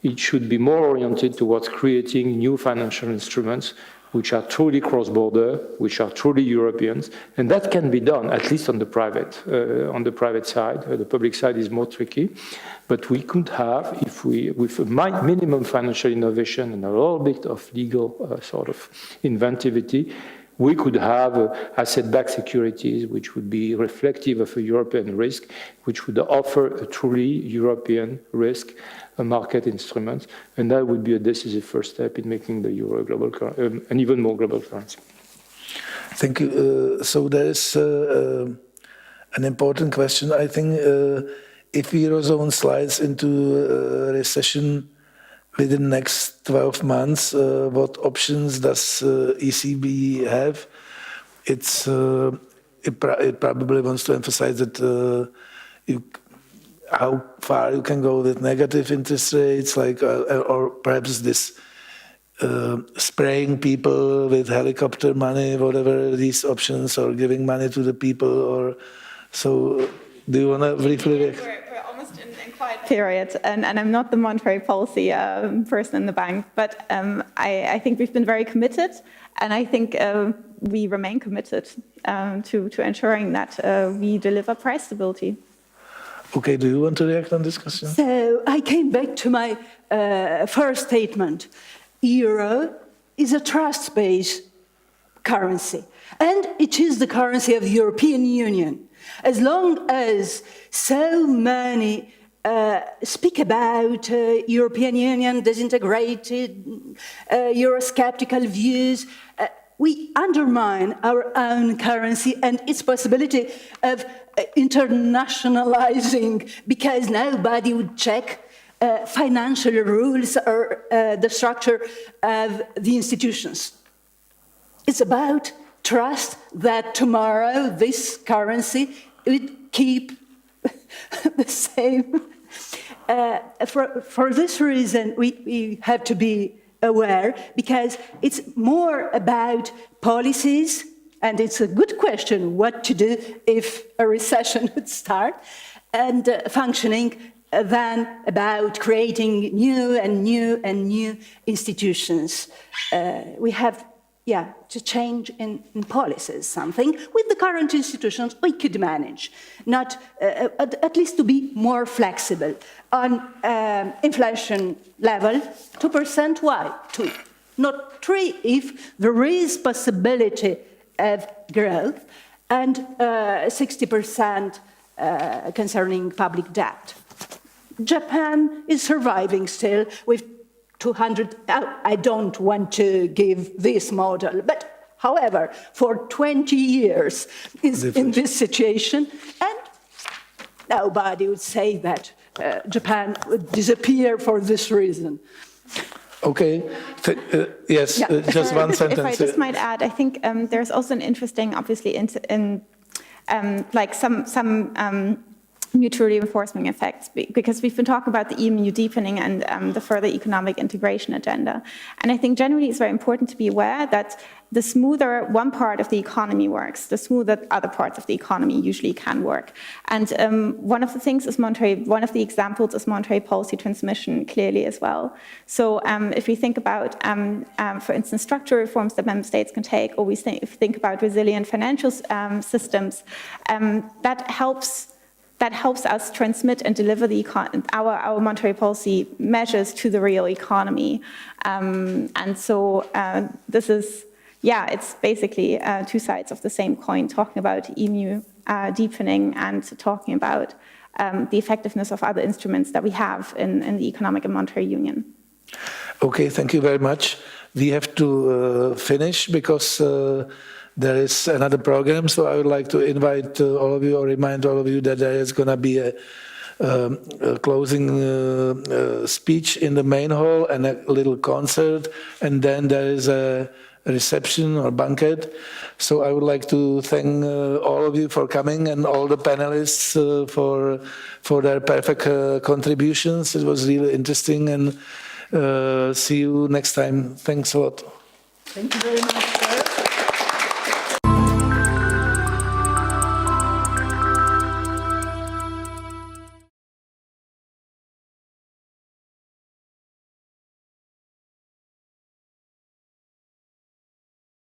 It should be more oriented towards creating new financial instruments which are truly cross-border, which are truly European, and that can be done, at least on the private side. The public side is more tricky, but we could have, if we, with a minimum financial innovation and a little bit of legal sort of inventivity, we could have asset-backed securities which would be reflective of a European risk, which would offer a truly European risk market instrument, and that would be a decisive first step in making the euro a global an even more global currency. Thank you. So there is an important question, I think. If Eurozone slides into recession within the next 12 months, what options does ECB have? It probably wants to emphasize that how far you can go with negative interest rates, like, or perhaps this spraying people with helicopter money, whatever these options, or giving money to the people, or so. Do you want to briefly? We're almost in quiet period, and I'm not the monetary policy person in the bank, but I think we've been very committed, and I think we remain committed to ensuring that we deliver price stability. Okay, do you want to react on this question? So I came back to my first statement. Euro is a trust-based currency, and it is the currency of the European Union. As long as so many speak about European Union disintegrated, Eurosceptical views, we undermine our own currency and its possibility of internationalizing, because nobody would check financial rules or the structure of the institutions. It's about trust that tomorrow this currency would keep the same. For this reason, we have to be aware, because it's more about policies, and it's a good question what to do if a recession would start, and functioning, than about creating new institutions. We have to change in policies something. With the current institutions, we could manage, not at least to be more flexible. On inflation level, 2%, why 2? Not 3 if there is possibility of growth, and 60% concerning public debt. Japan is surviving still with 200, I don't want to give this model, but however, for 20 years is in this situation, and nobody would say that Japan would disappear for this reason. Okay, yes, just one sentence. If I just might add, I think there's also an interesting, obviously, like some mutually reinforcing effects, because we've been talking about the EMU deepening and the further economic integration agenda. And I think generally it's very important to be aware that the smoother one part of the economy works, the smoother other parts of the economy usually can work. And one of the examples is monetary policy transmission, clearly as well. So if we think about, for instance, structural reforms that member states can take, or if we think about resilient financial systems, that helps us transmit and deliver our monetary policy measures to the real economy. And so this is, it's basically two sides of the same coin, talking about EMU deepening and talking about the effectiveness of other instruments that we have in the economic and monetary union. Okay, thank you very much. We have to finish because there is another program, so I would like to invite all of you, or remind all of you that there is going to be a closing speech in the main hall and a little concert, and then there is a reception or banquet. So I would like to thank all of you for coming, and all the panelists for their perfect contributions. It was really interesting, and see you next time. Thanks a lot. Thank you very much, sir.